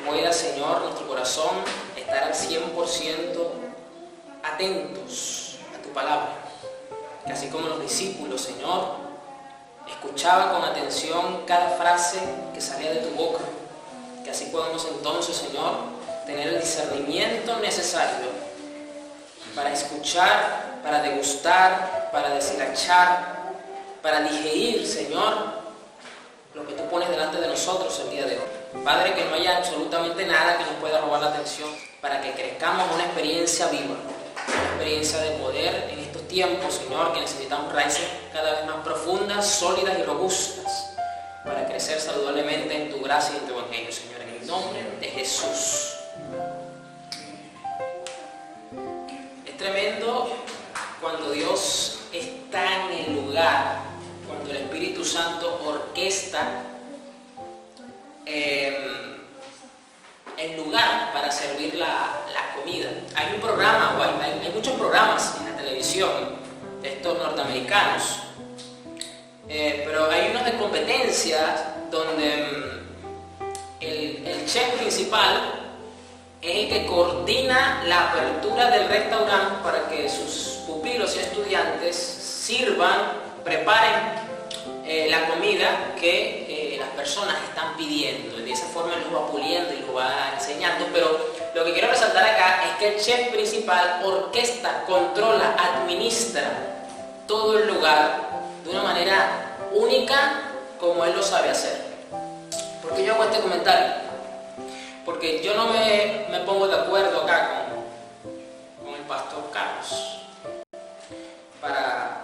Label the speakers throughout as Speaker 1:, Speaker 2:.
Speaker 1: pueda, Señor, nuestro corazón estar al 100% atentos a tu palabra. Que así como los discípulos, Señor, escuchaban con atención cada frase que salía de tu boca, que así podamos entonces, Señor, tener el discernimiento necesario para escuchar, para degustar, para deshilachar, para digerir, Señor, lo que tú pones delante de nosotros el día de hoy. Padre, que no haya absolutamente nada que nos pueda robar la atención, para que crezcamos una experiencia viva, una experiencia de poder en estos tiempos, Señor, que necesitamos raíces cada vez más profundas, sólidas y robustas, para crecer saludablemente en tu gracia y en tu evangelio, Señor, en el nombre de Jesús. Es tremendo cuando Dios está en el lugar, cuando el Espíritu Santo orquesta el lugar para servir la comida. Hay un programa, hay muchos programas en la televisión de estos norteamericanos, pero hay unos de competencias donde el chef principal es el que coordina la apertura del restaurante para que sus pupilos y estudiantes sirvan, preparen la comida que las personas están pidiendo. De esa forma él los va puliendo y los va enseñando. Pero lo que quiero resaltar acá es que el chef principal orquesta, controla, administra todo el lugar de una manera única como él lo sabe hacer. ¿Por qué yo hago este comentario? Porque yo no me pongo de acuerdo acá con el pastor Carlos para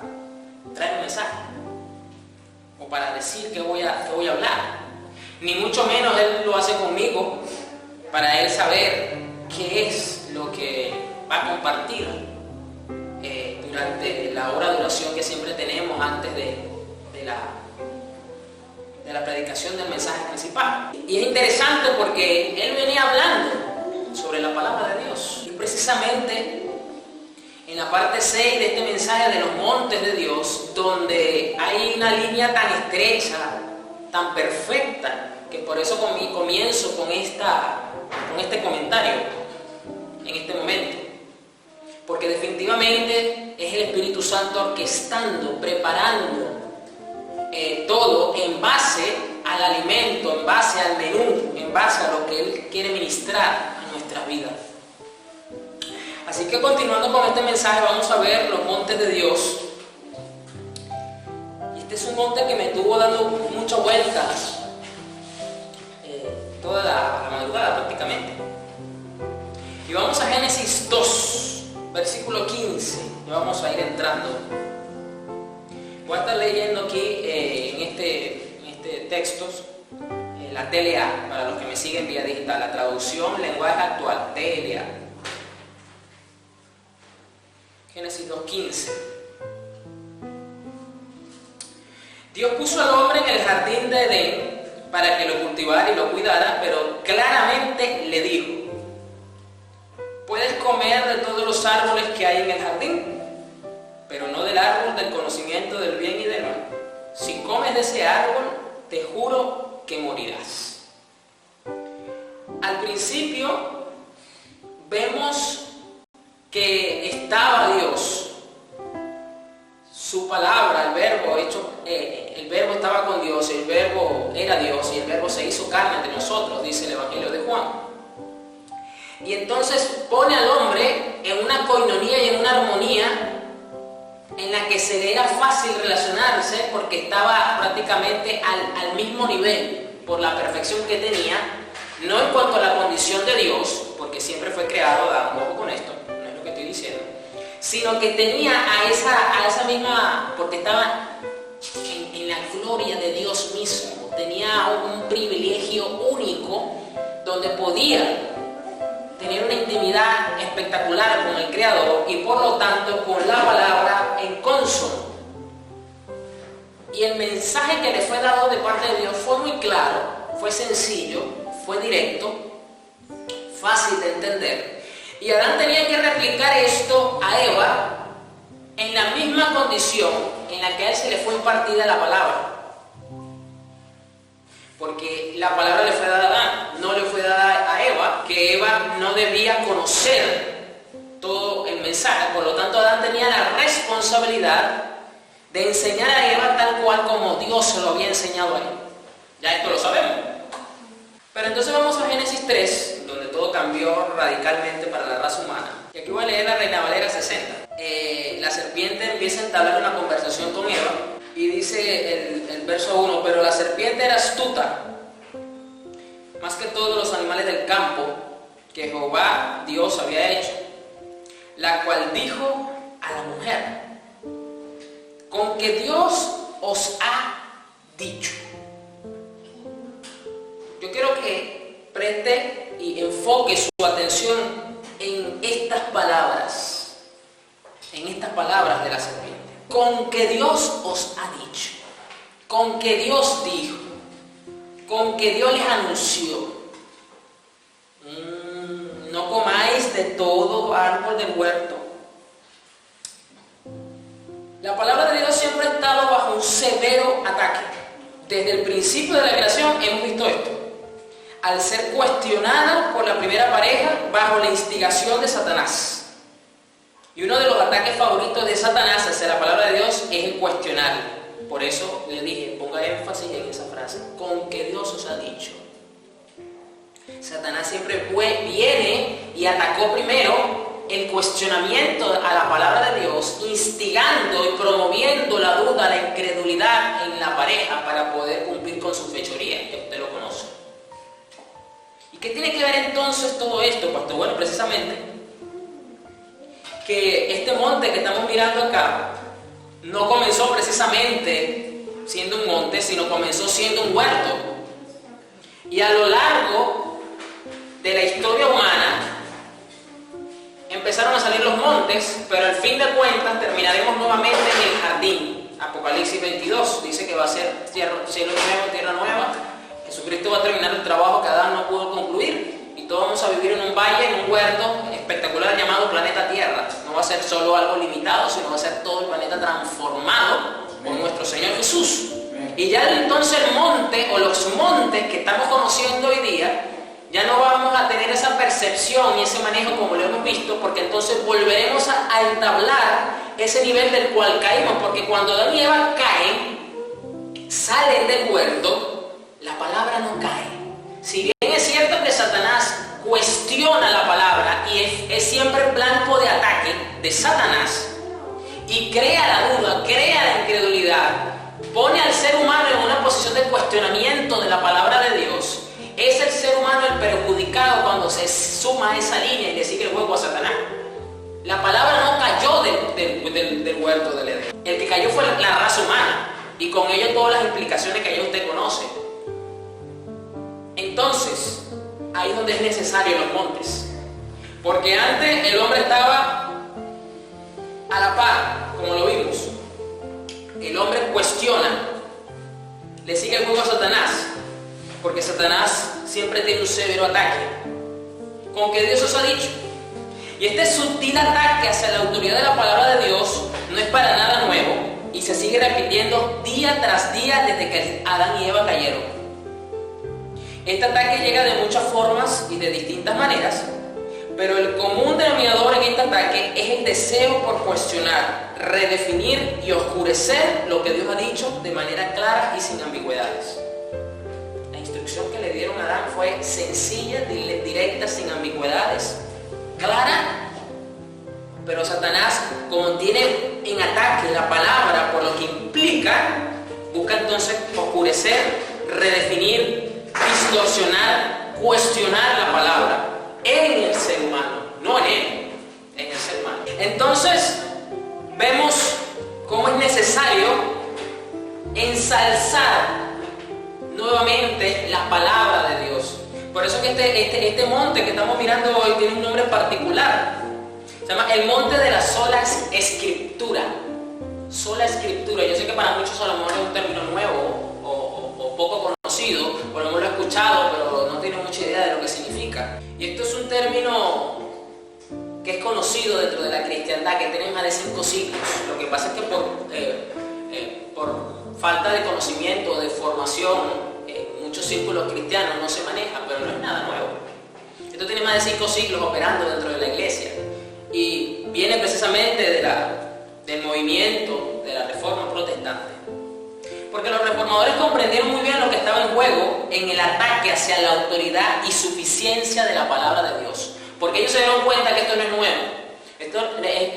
Speaker 1: traer un mensaje o para decir que voy a hablar, ni mucho menos él lo hace conmigo para él saber qué es lo que va a compartir durante la hora de oración que siempre tenemos antes de la predicación del mensaje principal. Y es interesante porque él venía hablando sobre la palabra de Dios, y precisamente en la parte 6 de este mensaje de los montes de Dios, donde hay una línea tan estrecha, tan perfecta, que por eso comienzo con este comentario en este momento, porque definitivamente es el Espíritu Santo orquestando, preparando todo en base al alimento, en base al menú, en base a lo que Él quiere ministrar a nuestras vidas. Así que continuando con este mensaje, vamos a ver los montes de Dios. Y este es un monte que me estuvo dando muchas vueltas toda la madrugada prácticamente. Y vamos a Génesis 2, versículo 15. Ya vamos a ir entrando. Voy a estar leyendo aquí en este texto la TLA, para los que me siguen vía digital, la traducción lenguaje actual, TLA. Génesis 2:15. Dios puso al hombre en el jardín de Edén para que lo cultivara y lo cuidara, pero claramente le dijo: puedes comer de todos los árboles que hay en el jardín, pero no del árbol del conocimiento del bien y del mal. Si comes de ese árbol, te juro que morirás. Al principio vemos que estaba Dios, su palabra, el verbo estaba con Dios, el verbo era Dios y el verbo se hizo carne entre nosotros, dice el Evangelio de Juan. Y entonces pone al hombre en una coinonía y en una armonía en la que se le era fácil relacionarse, porque estaba prácticamente al mismo nivel por la perfección que tenía, no en cuanto a la condición de Dios, porque siempre fue creado, un poco con esto, no es lo que estoy diciendo, sino que tenía a esa misma, porque estaba en la gloria de Dios mismo, tenía un privilegio único donde podía tener una intimidad espectacular con el Creador y por lo tanto con la palabra en consono. Y el mensaje que le fue dado de parte de Dios fue muy claro, fue sencillo, fue directo, fácil de entender. Y Adán tenía que replicar esto a Eva en la misma condición en la que a él se le fue impartida la palabra. Porque la palabra le fue dada a Adán, no le fue dada a que Eva no debía conocer todo el mensaje. Por lo tanto, Adán tenía la responsabilidad de enseñar a Eva tal cual como Dios se lo había enseñado a él. Ya esto lo sabemos. Pero entonces vamos a Génesis 3, donde todo cambió radicalmente para la raza humana. Y aquí voy a leer la Reina Valera 60. La serpiente empieza a entablar una conversación con Eva y dice el verso 1, pero la serpiente era astuta, más que todos los animales del campo que Jehová Dios había hecho, la cual dijo a la mujer, con que Dios os ha dicho. Yo quiero que preste y enfoque su atención en estas palabras de la serpiente. Con que Dios os ha dicho, con que Dios dijo, con que Dios les anunció. No comáis de todo árbol del huerto. La palabra de Dios siempre ha estado bajo un severo ataque. Desde el principio de la creación hemos visto esto. Al ser cuestionada por la primera pareja bajo la instigación de Satanás. Y uno de los ataques favoritos de Satanás hacia la palabra de Dios es el cuestionar. Por eso le dije, ponga énfasis en esa frase, con que Dios os ha dicho. Satanás siempre viene y atacó primero el cuestionamiento a la palabra de Dios, instigando y promoviendo la duda, la incredulidad en la pareja para poder cumplir con su fechoría, que usted lo conoce. ¿Y qué tiene que ver entonces todo esto, pastor? Bueno, precisamente que este monte que estamos mirando acá no comenzó precisamente siendo un monte, sino comenzó siendo un huerto. Y a lo largo de la historia humana empezaron a salir los montes, pero al fin de cuentas terminaremos nuevamente en el jardín. Apocalipsis 22 dice que va a ser cielo nuevo, tierra nueva. Jesucristo va a terminar el trabajo que Adán no pudo concluir y todos vamos a vivir en un valle, en un huerto espectacular llamado planeta Tierra. No va a ser solo algo limitado, sino va a ser todo el planeta transformado por nuestro Señor Jesús. Y ya entonces el monte o los montes que estamos conociendo hoy día, ya no vamos a tener esa percepción y ese manejo como lo hemos visto, porque entonces volveremos a entablar ese nivel del cual caímos, porque cuando Adán y Eva caen, salen del huerto, la palabra no cae. Si bien es cierto que Satanás cuestiona la palabra y es siempre blanco de ataque de Satanás y crea la duda, crea la incredulidad, pone al ser humano en una posición de cuestionamiento de la palabra de Dios, es el ser humano el perjudicado cuando se suma a esa línea y le sigue el juego a Satanás. La palabra no cayó del huerto del Edén. El que cayó fue la raza humana y con ello todas las implicaciones que ya usted conoce. Entonces, ahí es donde es necesario los montes. Porque antes el hombre estaba a la par, como lo vimos. El hombre cuestiona, le sigue el juego a Satanás, porque Satanás siempre tiene un severo ataque. Con que Dios os ha dicho. Y este sutil ataque hacia la autoridad de la palabra de Dios no es para nada nuevo y se sigue repitiendo día tras día desde que Adán y Eva cayeron. Este ataque llega de muchas formas y de distintas maneras, pero el común denominador en este ataque es el deseo por cuestionar, redefinir y oscurecer lo que Dios ha dicho de manera clara y sin ambigüedades. La instrucción que le dieron a Adán fue sencilla, directa, sin ambigüedades, clara, pero Satanás, como tiene en ataque la palabra por lo que implica, busca entonces oscurecer, redefinir, distorsionar, cuestionar la palabra en el ser humano, no en él, en el ser humano. Entonces vemos cómo es necesario ensalzar nuevamente la palabra de Dios. Por eso que este monte que estamos mirando hoy tiene un nombre particular. Se llama el monte de la sola escritura. Sola escritura. Yo sé que para muchos a lo mejor es un término nuevo o poco conocido, o lo hemos escuchado, pero no tiene mucha idea de lo que significa. Y esto es un término que es conocido dentro de la cristiandad, que tiene más de 5 siglos. Lo que pasa es que por falta de conocimiento, de formación, en muchos círculos cristianos no se maneja, pero no es nada nuevo. Esto tiene más de 5 siglos operando dentro de la iglesia y viene precisamente del movimiento de la Reforma Protestante. Porque los reformadores comprendieron muy bien lo que estaba en juego en el ataque hacia la autoridad y suficiencia de la palabra de Dios. Porque ellos se dieron cuenta que esto no es nuevo.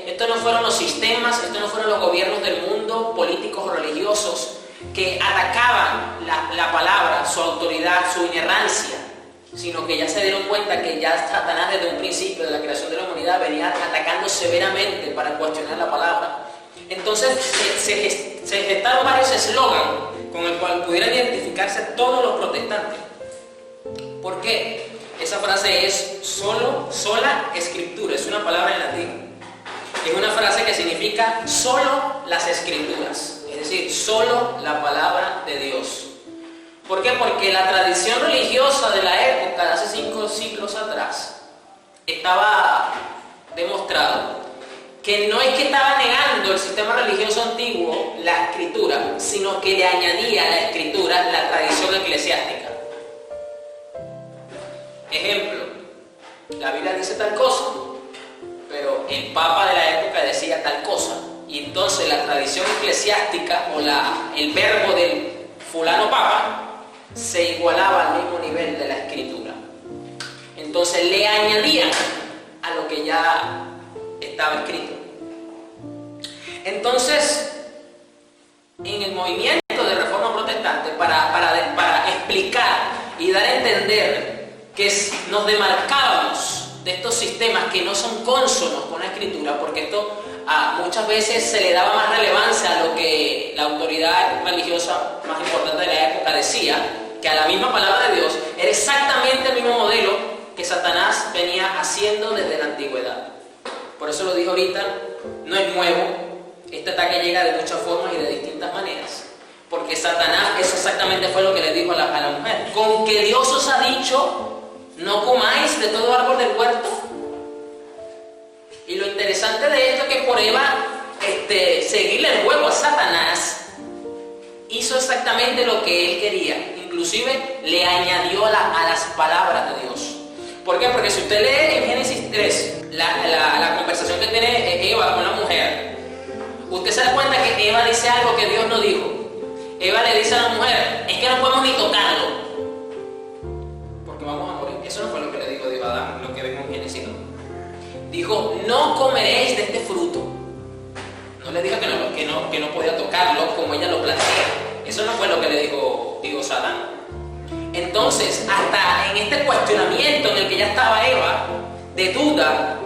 Speaker 1: Esto no fueron los sistemas, esto no fueron los gobiernos del mundo, políticos o religiosos, que atacaban la palabra, su autoridad, su inerrancia, sino que ya se dieron cuenta que ya Satanás desde un principio de la creación de la humanidad venía atacando severamente para cuestionar la palabra. Entonces se gestaron varios eslogans con el cual pudieran identificarse todos los protestantes. ¿Por qué? Esa frase es sola escritura, es una palabra en latín. Es una frase que significa solo las escrituras, es decir, solo la palabra de Dios. ¿Por qué? Porque la tradición religiosa de la época de hace 5 siglos atrás estaba demostrado que no es que estaba negando el sistema religioso antiguo la escritura, sino que le añadía a la escritura la tradición eclesiástica. Ejemplo, la Biblia dice tal cosa, pero el Papa de la época decía tal cosa, y entonces la tradición eclesiástica o el verbo del fulano Papa se igualaba al mismo nivel de la escritura. Entonces le añadían a lo que ya estaba escrito. Entonces, en el movimiento de Reforma Protestante, para explicar y dar a entender que nos demarcábamos de estos sistemas que no son cónsonos con la escritura, porque esto muchas veces se le daba más relevancia a lo que la autoridad religiosa más importante de la época decía, que a la misma palabra de Dios. Era exactamente el mismo modelo que Satanás venía haciendo desde la antigüedad. Por eso lo dijo ahorita, no es nuevo. Este ataque llega de muchas formas y de distintas maneras. Porque Satanás, eso exactamente fue lo que le dijo a la mujer. Con que Dios os ha dicho, no comáis de todo árbol del huerto. Y lo interesante de esto es que por Eva, seguirle el juego a Satanás, hizo exactamente lo que él quería. Inclusive le añadió a las palabras de Dios. ¿Por qué? Porque si usted lee en Génesis 3 la conversación que tiene Eva con la mujer, usted se da cuenta que Eva dice algo que Dios no dijo. Eva le dice a la mujer, es que no podemos ni tocarlo, porque vamos a morir. Eso no fue lo que le dijo Dios a Adán, lo que vemos en Génesis 2. Dijo, no comeréis de este fruto. No le dijo que no podía tocarlo como ella lo plantea. Eso no fue lo que le dijo Dios a Adán. Entonces, hasta en este cuestionamiento en el que ya estaba Eva, de duda,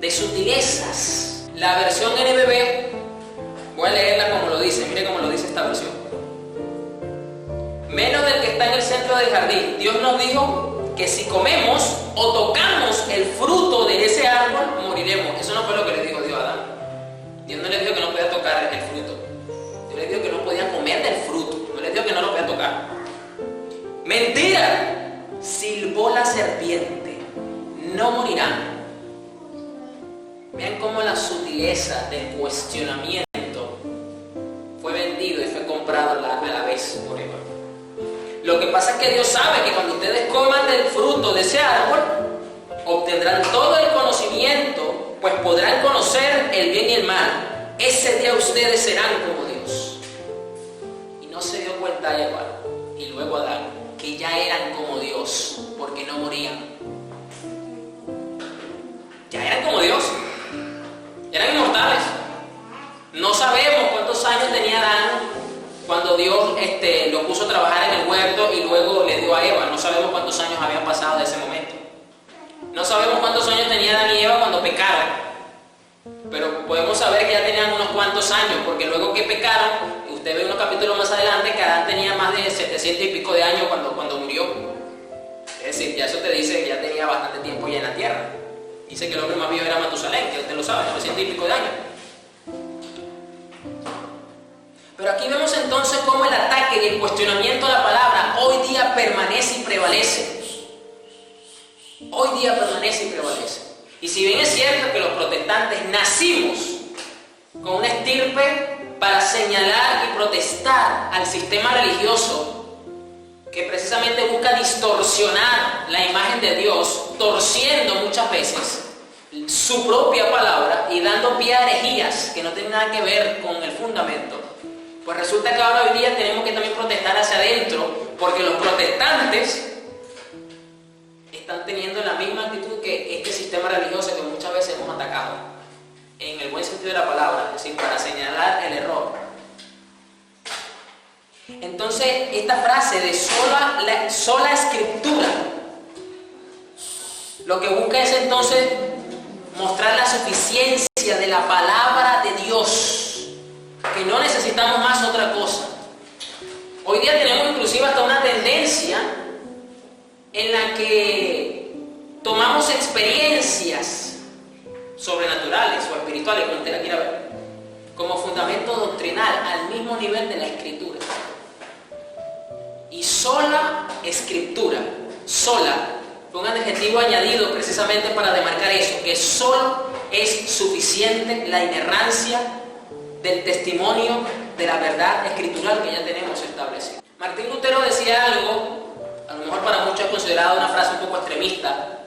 Speaker 1: de sutilezas, la versión NBB, voy a leerla como lo dice, mire cómo lo dice esta versión. Menos del que está en el centro del jardín, Dios nos dijo que si comemos o tocamos el fruto de ese árbol, moriremos. Eso no fue lo que le dijo Dios a Adán. Dios no le dijo que no podía tocar el fruto. Dios le dijo que no podía comer del fruto. No le dijo que no lo podía tocar. Mentira, silbó la serpiente, no morirán. Vean cómo la sutileza del cuestionamiento fue vendido y fue comprado a la vez por Eva. Lo que pasa es que Dios sabe que cuando ustedes coman del fruto de ese árbol, obtendrán todo el conocimiento, pues podrán conocer el bien y el mal. Ese día ustedes serán como Dios. Y no se dio cuenta Eva y luego Adán que ya eran como Dios, porque no morían. Ya eran como Dios. Eran inmortales. No sabemos cuántos años tenía Adán cuando Dios lo puso a trabajar en el huerto y luego le dio a Eva. No sabemos cuántos años habían pasado de ese momento. No sabemos cuántos años tenía Adán y Eva cuando pecaron. Pero podemos saber que ya tenían unos cuantos años, porque luego que pecaron, usted ve unos capítulos más adelante que Adán tenía más de 700 y pico de años cuando murió. Es decir, ya eso te dice que ya tenía bastante tiempo ya en la tierra. Dice que el hombre más viejo era Matusalén, que usted lo sabe, 900 y pico de años. Pero aquí vemos entonces cómo el ataque y el cuestionamiento a la palabra hoy día permanece y prevalece. Hoy día permanece y prevalece. Y si bien es cierto que los protestantes nacimos con una estirpe para señalar y protestar al sistema religioso que precisamente busca distorsionar la imagen de Dios, torciendo muchas veces su propia palabra y dando pie a herejías que no tienen nada que ver con el fundamento, pues resulta que ahora hoy día tenemos que también protestar hacia adentro, porque los protestantes están teniendo la misma actitud que este sistema religioso que muchas veces hemos atacado, en el buen sentido de la palabra, es decir, para señalar el error. Entonces, esta frase de sola escritura, lo que busca es entonces mostrar la suficiencia de la palabra de Dios, que no necesitamos más otra cosa. Hoy día tenemos inclusive hasta una tendencia en la que tomamos experiencias sobrenaturales o espirituales, como usted la quiera ver, como fundamento doctrinal al mismo nivel de la escritura. Y sola escritura, sola, fue un adjetivo añadido precisamente para demarcar eso, que solo es suficiente la inerrancia del testimonio de la verdad escritural que ya tenemos establecido. Martín Lutero decía algo, a lo mejor para muchos es considerado una frase un poco extremista,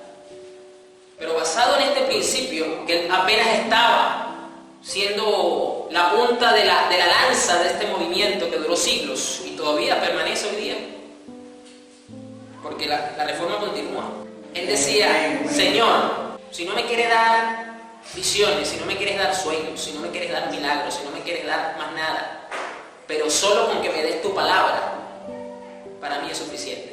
Speaker 1: pero basado en este principio, que él apenas estaba siendo la punta de la lanza de este movimiento que duró siglos y todavía permanece hoy día, porque la reforma continúa. Él decía: Señor, si no me quieres dar visiones, si no me quieres dar sueños, si no me quieres dar milagros, si no me quieres dar más nada, pero solo con que me des tu palabra, para mí es suficiente.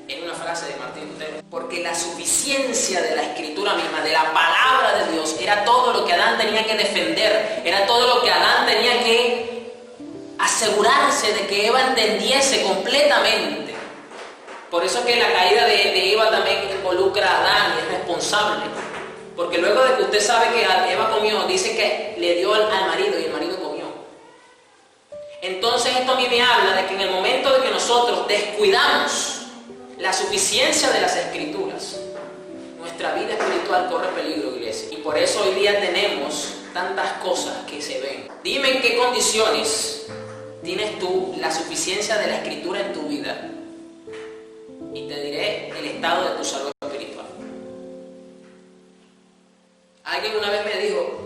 Speaker 1: Es una frase de Martín Lutero, porque la suficiencia de la escritura misma, de la palabra de Dios, era todo lo que Adán tenía que defender, era todo lo que Adán tenía que asegurarse de que Eva entendiese completamente. Por eso es que la caída de Eva también involucra a Adán y es responsable, porque luego de que usted sabe que Eva comió, dice que le dio al marido y el marido comió. Entonces esto a mí me habla de que en el momento de que nosotros descuidamos la suficiencia de las escrituras, nuestra vida espiritual corre peligro, iglesia. Y por eso hoy día tenemos tantas cosas que se ven. Dime en qué condiciones tienes tú la suficiencia de la escritura en tu vida y te diré el estado de tu salud espiritual. Alguien una vez me dijo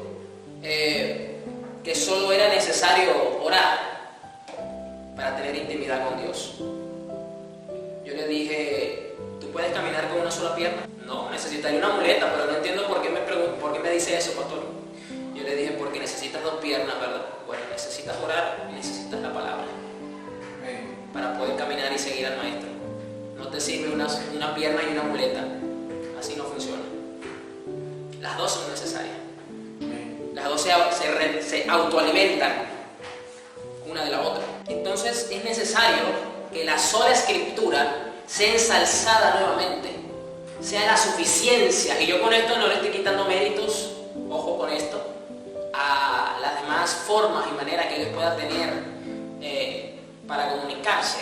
Speaker 1: que solo era necesario orar para tener intimidad con Dios. Yo le dije: ¿tú puedes caminar con una sola pierna? No, necesitaría una muleta, pero no entiendo por qué me dice eso, pastor. Yo le dije: porque necesitas dos piernas, ¿verdad? Bueno, necesitas orar y necesitas la palabra para poder caminar y seguir al maestro. No te sirve una pierna y una muleta, así no funciona. Las dos son necesarias. Las dos se autoalimentan una de la otra. Entonces es necesario que la sola escritura sea ensalzada nuevamente, sea la suficiencia. Y yo con esto no le estoy quitando méritos, ojo con esto, a las demás formas y maneras que Dios pueda tener para comunicarse.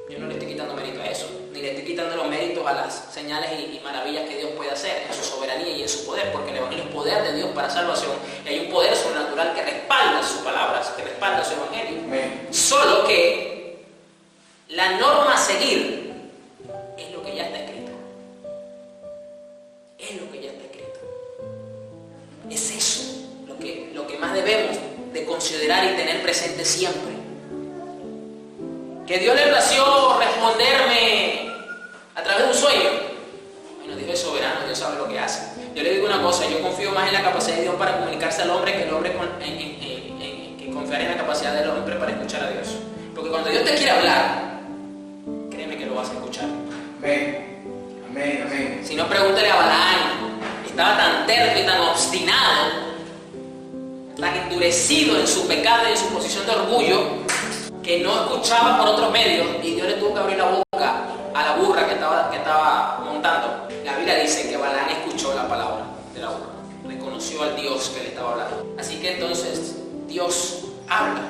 Speaker 1: Yo no le estoy quitando mérito a eso, ni le estoy quitando los méritos a las señales y maravillas que Dios puede hacer en su soberanía y en su poder, porque el Evangelio es poder de Dios para salvación, y hay un poder sobrenatural que respalda sus palabras, que respalda su Evangelio. Solo que la norma a seguir es lo que ya está escrito. Es lo que ya está escrito. Es eso lo que más debemos de considerar y tener presente siempre. Que Dios le plació responderme a través de un sueño. Bueno, Dios es soberano, Dios sabe lo que hace. Yo le digo una cosa: yo confío más en la capacidad de Dios para comunicarse al hombre que el hombre que confiar en la capacidad del hombre para escuchar a Dios. Porque cuando Dios te quiere hablar, créeme que lo vas a escuchar.
Speaker 2: Amén, amén, amén.
Speaker 1: Si no, pregúntale a Balaam. Estaba tan terco y tan obstinado, tan endurecido en su pecado y en su posición de orgullo, que no escuchaba por otros medios, y Dios le tuvo que abrir la boca a la burra que estaba montando. La Biblia dice que Balaam escuchó la palabra de la burra, reconoció al Dios que le estaba hablando. Así que entonces Dios habla.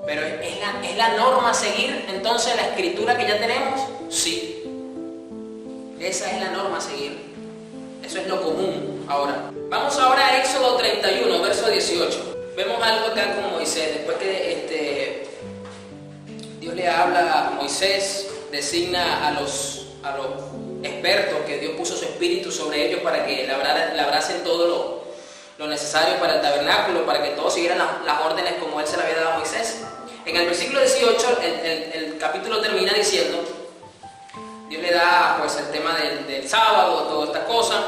Speaker 1: Pero ¿es la norma a seguir entonces la escritura que ya tenemos? Sí. Esa es la norma a seguir. Eso es lo común. Ahora, vamos ahora a Éxodo 31, verso 18. Vemos algo acá con Moisés. Después que Dios le habla a Moisés, designa a los expertos que Dios puso su espíritu sobre ellos para que labrasen todo lo necesario para el tabernáculo, para que todos siguieran las órdenes como Él se le había dado a Moisés. En el versículo 18, el capítulo termina diciendo, Dios le da pues el tema del sábado, toda esta cosa.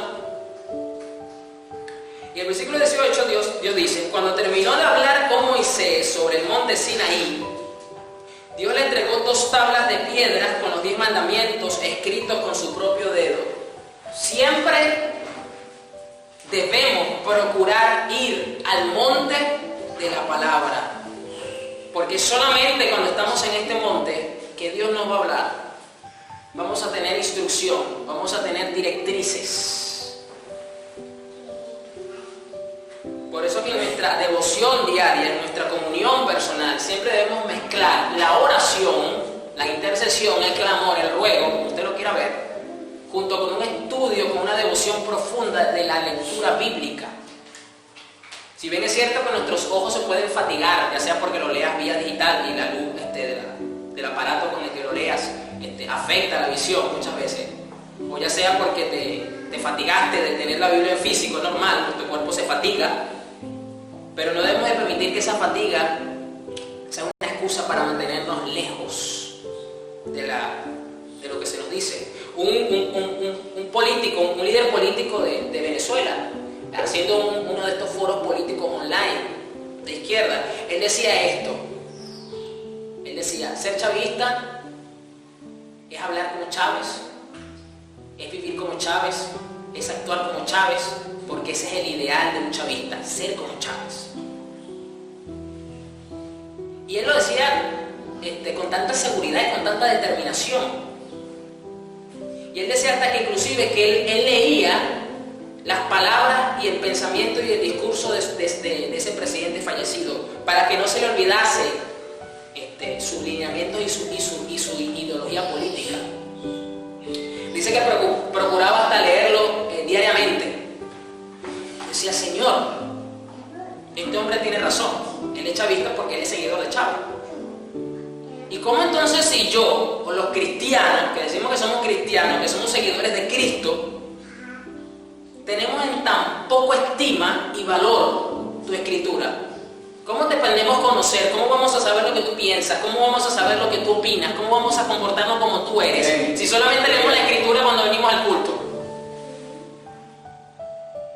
Speaker 1: Y el versículo 18 Dios dice, cuando terminó de hablar con Moisés sobre el monte Sinaí, Dios le entregó 2 tablas de piedras con los 10 mandamientos escritos con su propio dedo. Siempre debemos procurar ir al monte de la palabra, porque solamente cuando estamos en este monte que Dios nos va a hablar, vamos a tener instrucción, vamos a tener directrices. Por eso que en nuestra devoción diaria, en nuestra comunión personal, siempre debemos mezclar la oración, la intercesión, el clamor, el ruego, como usted lo quiera ver, junto con un estudio, con una devoción profunda de la lectura bíblica. Si bien es cierto que nuestros ojos se pueden fatigar, ya sea porque lo leas vía digital y la luz del aparato con el que lo leas afecta la visión muchas veces, o ya sea porque te fatigaste de tener la Biblia en físico, normal, porque tu cuerpo se fatiga, pero no debemos de permitir que esa fatiga sea una excusa para mantenernos lejos de lo que se nos dice. Un político, un líder político de Venezuela, haciendo uno de estos foros políticos online de izquierda, él decía esto. Él decía, ser chavista es hablar como Chávez, es vivir como Chávez, es actuar como Chávez, porque ese es el ideal de un chavista, ser como Chávez. Y él lo decía con tanta seguridad y con tanta determinación. Y él decía hasta que inclusive que él leía las palabras y el pensamiento y el discurso de ese presidente fallecido para que no se le olvidase sus lineamientos y su ideología política. Dice que procuraba hasta leerlo diariamente. Decía, Señor, este hombre tiene razón, él es chavista porque él es seguidor de Chávez. ¿Y cómo entonces si yo, o los cristianos, que decimos que somos cristianos, que somos seguidores de Cristo, tenemos en tan poco estima y valor tu escritura? ¿Cómo te podemos conocer? ¿Cómo vamos a saber lo que tú piensas? ¿Cómo vamos a saber lo que tú opinas? ¿Cómo vamos a comportarnos como tú eres? Si solamente leemos la escritura cuando venimos al culto.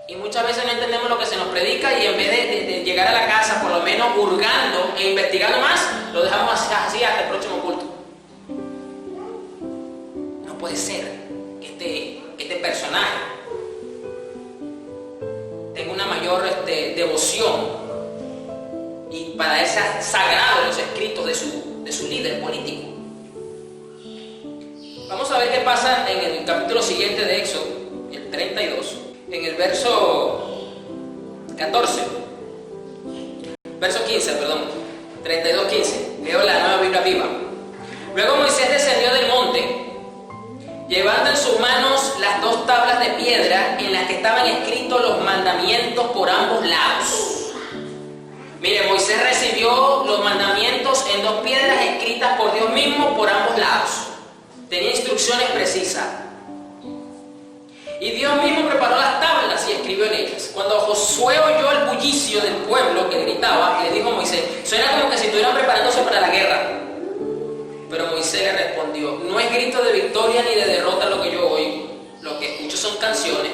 Speaker 1: Y muchas veces no entendemos lo que se nos predica y en vez de llegar a la casa por lo menos hurgando e investigando más, lo dejamos así hasta el próximo culto. No puede ser que este personaje tenga una mayor devoción y para ese sagrado los escritos de su líder político. Vamos a ver qué pasa en el capítulo siguiente de Éxodo, el 32. En el verso 15, 32:15, leo la Nueva Biblia Viva. Luego Moisés descendió del monte, llevando en sus manos las 2 tablas de piedra en las que estaban escritos los mandamientos por ambos lados. Mire, Moisés recibió los mandamientos en 2 piedras escritas por Dios mismo por ambos lados. Tenía instrucciones precisas. Y Dios mismo preparó las tablas y escribió en ellas. Cuando Josué oyó el bullicio del pueblo que gritaba, le dijo a Moisés, suena como que si estuvieran preparándose para la guerra. Pero Moisés le respondió, no es grito de victoria ni de derrota lo que yo oigo. Lo que escucho son canciones.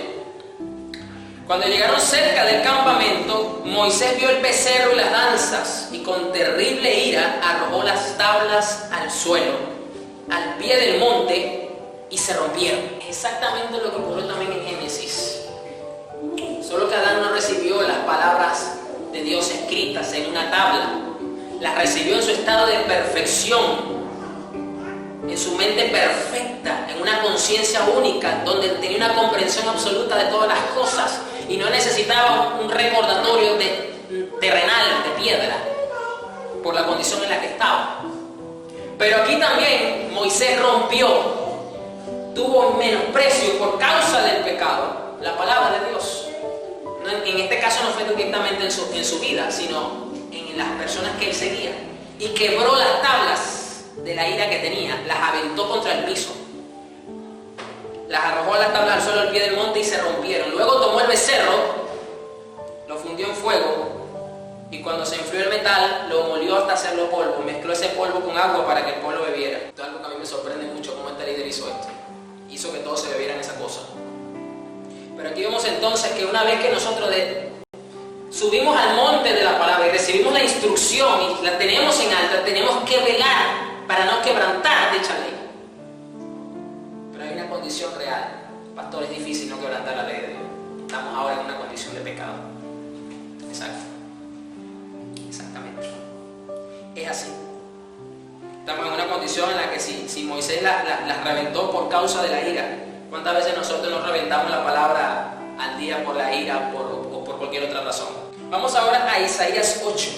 Speaker 1: Cuando llegaron cerca del campamento, Moisés vio el becerro y las danzas, y con terrible ira arrojó las tablas al suelo, al pie del monte, y se rompieron. Exactamente lo que ocurrió también en Génesis. Solo que Adán no recibió las palabras de Dios escritas en una tabla. Las recibió en su estado de perfección, en su mente perfecta, en una conciencia única, donde tenía una comprensión absoluta de todas las cosas y no necesitaba un recordatorio terrenal de piedra por la condición en la que estaba. Pero aquí también Moisés rompió, tuvo menosprecio por causa del pecado, la palabra de Dios. En este caso no fue directamente en su vida, sino en las personas que él seguía. Y quebró las tablas de la ira que tenía, las aventó contra el piso. Las arrojó a las tablas al suelo al pie del monte y se rompieron. Luego tomó el becerro, lo fundió en fuego, y cuando se enfrió el metal, lo molió hasta hacerlo polvo. Mezcló ese polvo con agua para que el pueblo bebiera. Esto es algo que a mí me sorprende mucho cómo este líder hizo esto. Hizo que todos se bebieran esa cosa. Pero aquí vemos entonces que una vez que nosotros subimos al monte de la palabra y recibimos la instrucción y la tenemos en alta, tenemos que velar para no quebrantar dicha ley. Pero hay una condición real. Pastor, es difícil no quebrantar la ley de Dios. Estamos ahora en una condición de pecado. Exacto. Exactamente. Es así. Estamos en una condición en la que si Moisés las reventó por causa de la ira, ¿cuántas veces nosotros nos reventamos la palabra al día por la ira o por cualquier otra razón? Vamos ahora a Isaías 8.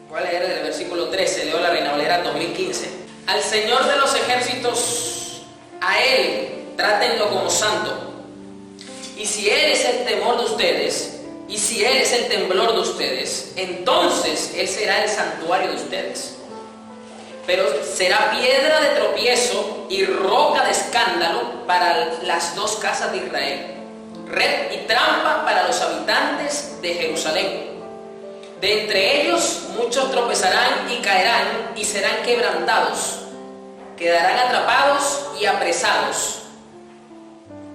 Speaker 1: Voy a leer el versículo 13, leo la Reina Valera 2015. Al Señor de los ejércitos, a Él trátenlo como santo. Y si Él es el temor de ustedes, y si Él es el temblor de ustedes, entonces Él será el santuario de ustedes. Pero será piedra de tropiezo y roca de escándalo para las dos casas de Israel, red y trampa para los habitantes de Jerusalén. De entre ellos muchos tropezarán y caerán y serán quebrantados, quedarán atrapados y apresados.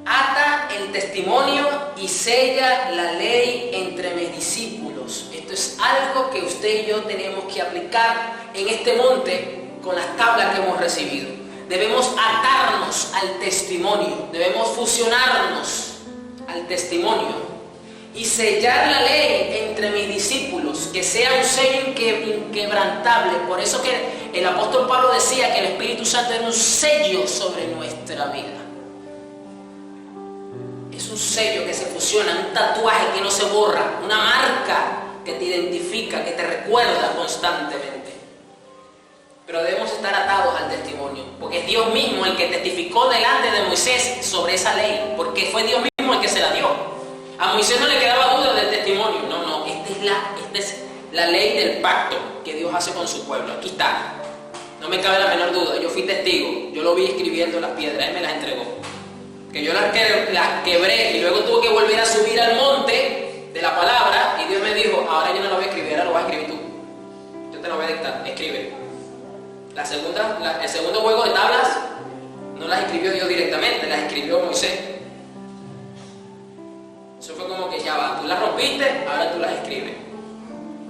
Speaker 1: Ata el testimonio y sella la ley entre mis discípulos. Esto es algo que usted y yo tenemos que aplicar en este monte con las tablas que hemos recibido. Debemos atarnos al testimonio, debemos fusionarnos al testimonio y sellar la ley entre mis discípulos, que sea un sello inquebrantable. Por eso que el apóstol Pablo decía que el Espíritu Santo era un sello sobre nuestra vida. Es un sello que se fusiona, un tatuaje que no se borra, una marca que te identifica, que te recuerda constantemente. Pero debemos estar atados al testimonio, porque es Dios mismo el que testificó delante de Moisés sobre esa ley, porque fue Dios mismo el que se la dio. A Moisés no le quedaba duda del testimonio. No, esta es la ley del pacto que Dios hace con su pueblo. Aquí está, no me cabe la menor duda. Yo fui testigo, yo lo vi escribiendo las piedras, Él me las entregó. Que yo las quebré y luego tuve que volver a subir al monte de la palabra y Dios me dijo, ahora yo no lo voy a escribir, ahora lo vas a escribir tú. Yo te lo voy a dictar, escribe. El segundo juego de tablas no las escribió Dios directamente, las escribió Moisés. Eso fue como que ya va, tú las rompiste, ahora tú las escribes,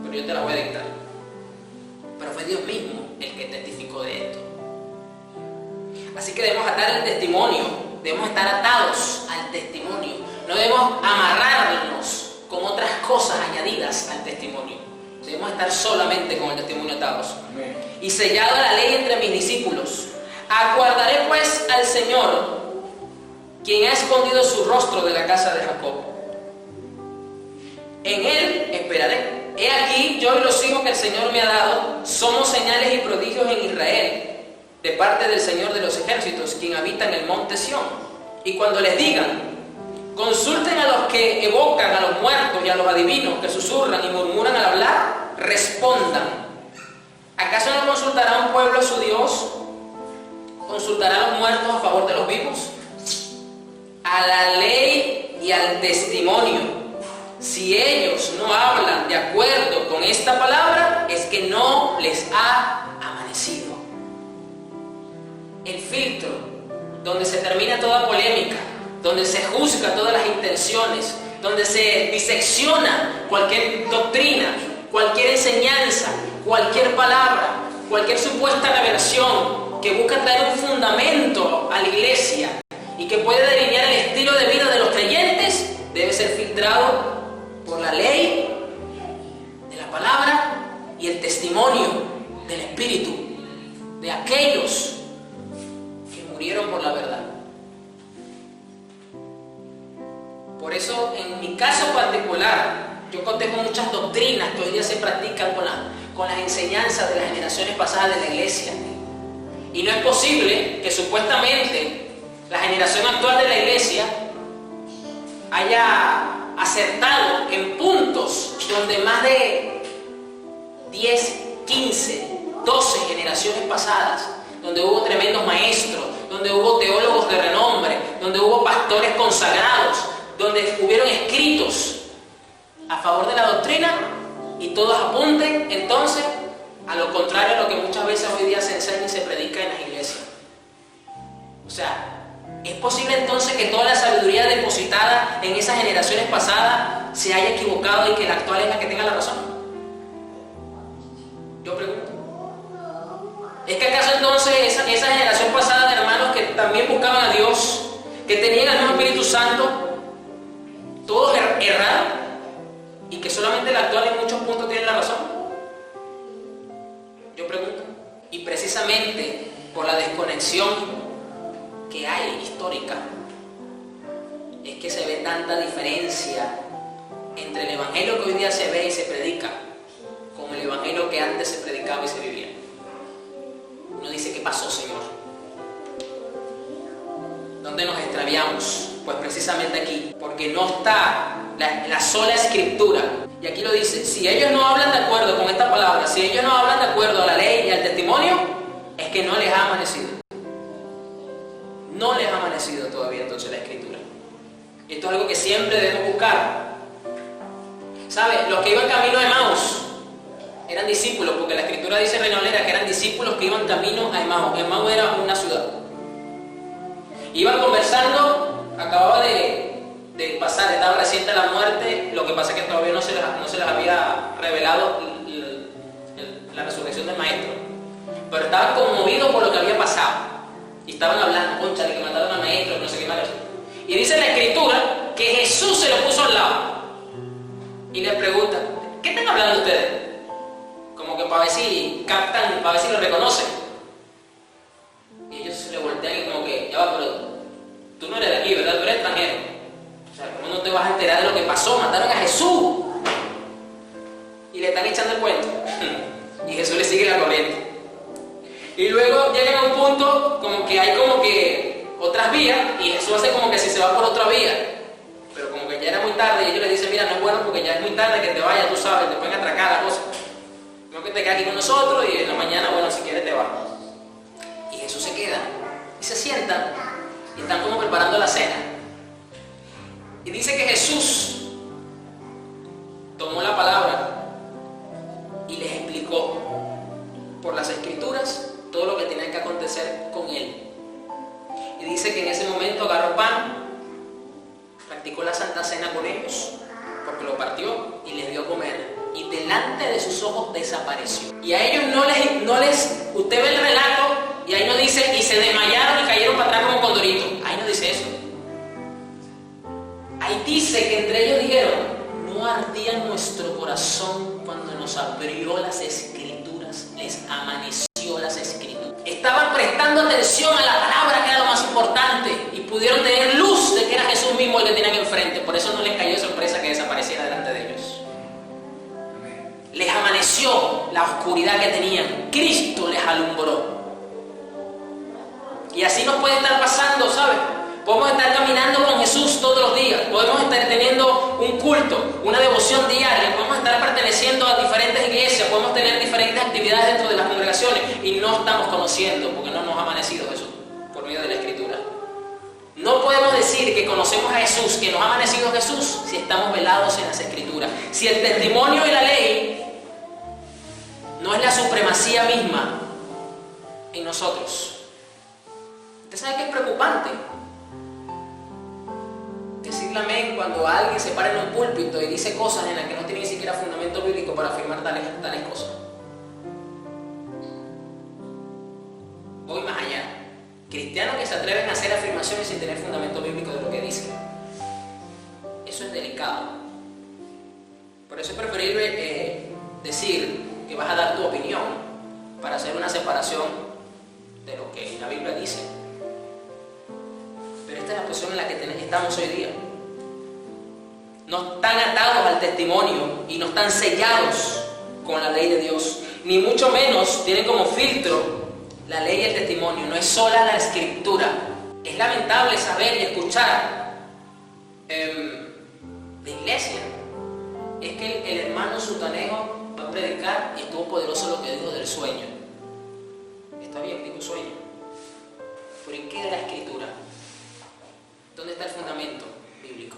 Speaker 1: pero yo te las voy a dictar. Pero fue Dios mismo el que testificó de esto. Así que debemos atar el testimonio, debemos estar atados al testimonio, no debemos amarrarnos con otras cosas añadidas al testimonio. Debemos estar solamente con el testimonio atados. Amén. Y sellado la ley entre mis discípulos. Aguardaré pues al Señor, quien ha escondido su rostro de la casa de Jacob. En Él esperaré. He aquí, yo y los hijos que el Señor me ha dado, somos señales y prodigios en Israel, de parte del Señor de los ejércitos, quien habita en el monte Sión. Y cuando les digan, consulten a los que evocan a los muertos y a los adivinos que susurran y murmuran al hablar, respondan. ¿Acaso no consultará un pueblo a su Dios? ¿Consultará a los muertos a favor de los vivos? A la ley y al testimonio. Si ellos no hablan de acuerdo con esta palabra, es que no les ha amanecido. El filtro, donde se termina toda polémica, donde se juzga todas las intenciones, donde se disecciona cualquier doctrina, cualquier enseñanza, cualquier palabra, cualquier supuesta revelación que busca traer un fundamento a la iglesia y que puede delinear el estilo de vida de los creyentes, debe ser filtrado por la ley de la palabra y el testimonio del Espíritu de aquellos que murieron por la verdad. Por eso, en mi caso particular, yo contesto muchas doctrinas que hoy día se practican con las enseñanzas de las generaciones pasadas de la iglesia. Y no es posible que supuestamente la generación actual de la iglesia haya acertado en puntos donde más de 10, 15, 12 generaciones pasadas, donde hubo tremendos maestros, donde hubo teólogos de renombre, donde hubo pastores consagrados, donde hubieron escritos a favor de la doctrina, y todos apunten entonces a lo contrario a lo que muchas veces hoy día se enseña y se predica en las iglesias. O sea, ¿es posible entonces que toda la sabiduría depositada en esas generaciones pasadas se haya equivocado y que la actual es la que tenga la razón? Yo pregunto. ¿Es que acaso entonces esa generación pasada de hermanos que también buscaban a Dios, que tenían el mismo Espíritu Santo, todos erraron, y que solamente la actual en muchos puntos tiene la razón? Yo pregunto. Y precisamente por la desconexión que hay histórica, es que se ve tanta diferencia entre el evangelio que hoy día se ve y se predica con el evangelio que antes se predicaba y se vivía. Uno dice, ¿qué pasó, Señor? ¿Dónde nos extraviamos? Pues precisamente aquí, porque no está la sola escritura. Y aquí lo dice, si ellos no hablan de acuerdo con esta palabra, si ellos no hablan de acuerdo a la ley y al testimonio, es que no les ha amanecido. No les ha amanecido todavía entonces la escritura. Esto es algo que siempre debemos buscar. ¿Sabe? Los que iban camino de Emaús eran discípulos, porque la escritura dice Reina Valera que eran discípulos que iban camino a Emaús. Emaús era una ciudad. Iban conversando, acababa de pasar, estaba reciente la muerte, lo que pasa es que todavía no se les había revelado la resurrección del maestro. Pero estaban conmovidos por lo que había pasado. Y estaban hablando, cónchale, que mataron al maestro, no sé qué más. Y dice la escritura que Jesús se lo puso al lado. Y les pregunta, ¿qué están hablando ustedes? Como que para ver si captan, para ver si lo reconocen. Y ellos se le voltean y como que, ya va, pero tú no eres de aquí, ¿verdad? Tú eres extranjero. O sea, ¿cómo no te vas a enterar de lo que pasó? Mataron a Jesús. Y le están echando el cuento. Y Jesús le sigue la corriente. Y luego llegan a un punto como que hay como que otras vías, y Jesús hace como que si se va por otra vía. Pero como que ya era muy tarde, y ellos le dicen, mira, no es bueno porque ya es muy tarde que te vayas, tú sabes, te pueden atracar la cosa. No, que te quedes aquí con nosotros y en la mañana, bueno, si quieres te vas. Y Jesús se queda y se sientan y están como preparando la cena. Y dice que Jesús tomó la palabra y les explicó por las escrituras todo lo que tenía que acontecer con él. Y dice que en ese momento agarró pan, practicó la Santa Cena con ellos, porque lo partió y les dio a comer. Y delante de sus ojos desapareció. Y a ellos no les, usted ve el relato y ahí no dice, y se desmayaron y cayeron para atrás como condoritos. Ahí no dice eso. Ahí dice que entre ellos dijeron, no ardía en nuestro corazón cuando nos abrió las escrituras, les amaneció las escrituras. Estaban prestando atención a la palabra, que era lo más importante, y pudieron tener luz de que era Jesús mismo el que tenían enfrente. Por eso no les cayó de sorpresa que desapareciera delante de ellos. Les amaneció la oscuridad que tenían. Cristo les alumbró. Y así nos puede estar pasando, ¿sabes? Podemos estar caminando con Jesús todos los días. Podemos estar teniendo un culto, una devoción diaria. Podemos estar perteneciendo a diferentes iglesias. Podemos tener diferentes actividades dentro de las congregaciones. Y no estamos conociendo, porque no nos ha amanecido Jesús por medio de la Escritura. No podemos decir que conocemos a Jesús, que nos ha amanecido Jesús, si estamos velados en las Escrituras. Si el testimonio y la ley no es la supremacía misma en nosotros. ¿Usted sabe que es preocupante? Decirle amén cuando alguien se para en un púlpito y dice cosas en las que no tiene ni siquiera fundamento bíblico para afirmar tales cosas. Voy más allá. Cristianos que se atreven a hacer afirmaciones sin tener fundamento bíblico de lo que dicen. Eso es delicado. Por eso es preferible decir que vas a dar tu opinión para hacer una separación de lo que la Biblia dice. Pero esta es la posición en la que estamos hoy día. No están atados al testimonio y no están sellados con la ley de Dios, ni mucho menos tienen como filtro la ley y el testimonio. No es sola la Escritura. Es lamentable saber y escuchar de iglesia es que el hermano Sutanejo va a predicar y estuvo poderoso lo que dijo del sueño. Está bien, dijo sueño. ¿Pero en qué de la escritura? ¿Dónde está el fundamento bíblico?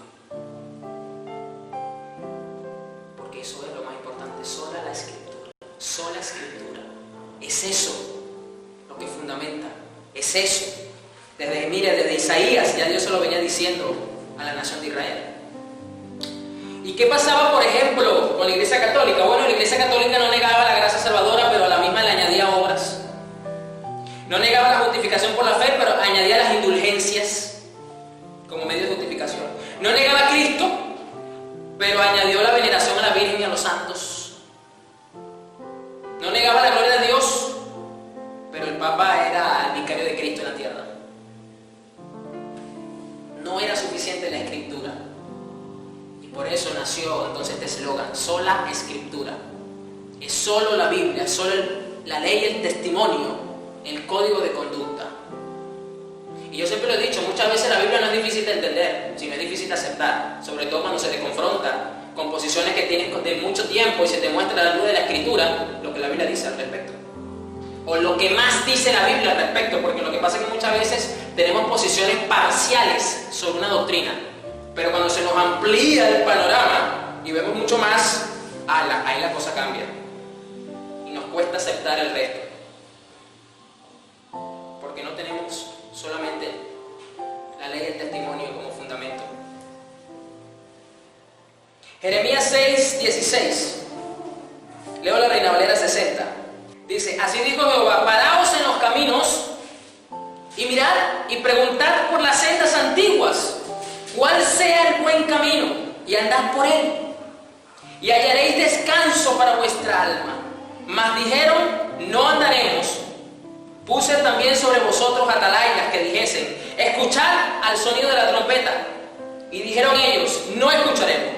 Speaker 1: Porque eso es lo más importante, sola la escritura. Sola escritura. Es eso lo que fundamenta. Es eso. Desde Isaías ya Dios se lo venía diciendo a la nación de Israel. ¿Y qué pasaba, por ejemplo, con la Iglesia Católica? Bueno, la Iglesia Católica no negaba la gracia salvadora, pero a la misma le añadía obras. No negaba la justificación por la fe, pero añadía las indulgencias como medio de justificación. No negaba a Cristo, pero añadió la veneración a la Virgen y a los santos. No negaba la gloria de Dios, pero el Papa era el vicario de Cristo en la tierra. No era suficiente la Escritura. Y por eso nació entonces este eslogan, sola Escritura. Es solo la Biblia, es solo la ley, el testimonio, el código de conducta. Y yo siempre lo he dicho, muchas veces la Biblia no es difícil de entender, sino es difícil de aceptar, sobre todo cuando se te confronta con posiciones que tienes de mucho tiempo y se te muestra a la luz de la Escritura lo que la Biblia dice al respecto. O lo que más dice la Biblia al respecto, porque lo que pasa es que muchas veces tenemos posiciones parciales sobre una doctrina, pero cuando se nos amplía el panorama y vemos mucho más, ahí la cosa cambia y nos cuesta aceptar el resto, porque no tenemos solamente la ley del testimonio como fundamento. Jeremías 6:16, leo la Reina Valera 60. Dice, así dijo Jehová, paraos en los caminos y mirad y preguntad por las sendas antiguas, cuál sea el buen camino, y andad por él, y hallaréis descanso para vuestra alma. Mas dijeron, no andaremos. Puse también sobre vosotros atalayas que dijesen, escuchad al sonido de la trompeta. Y dijeron ellos, no escucharemos.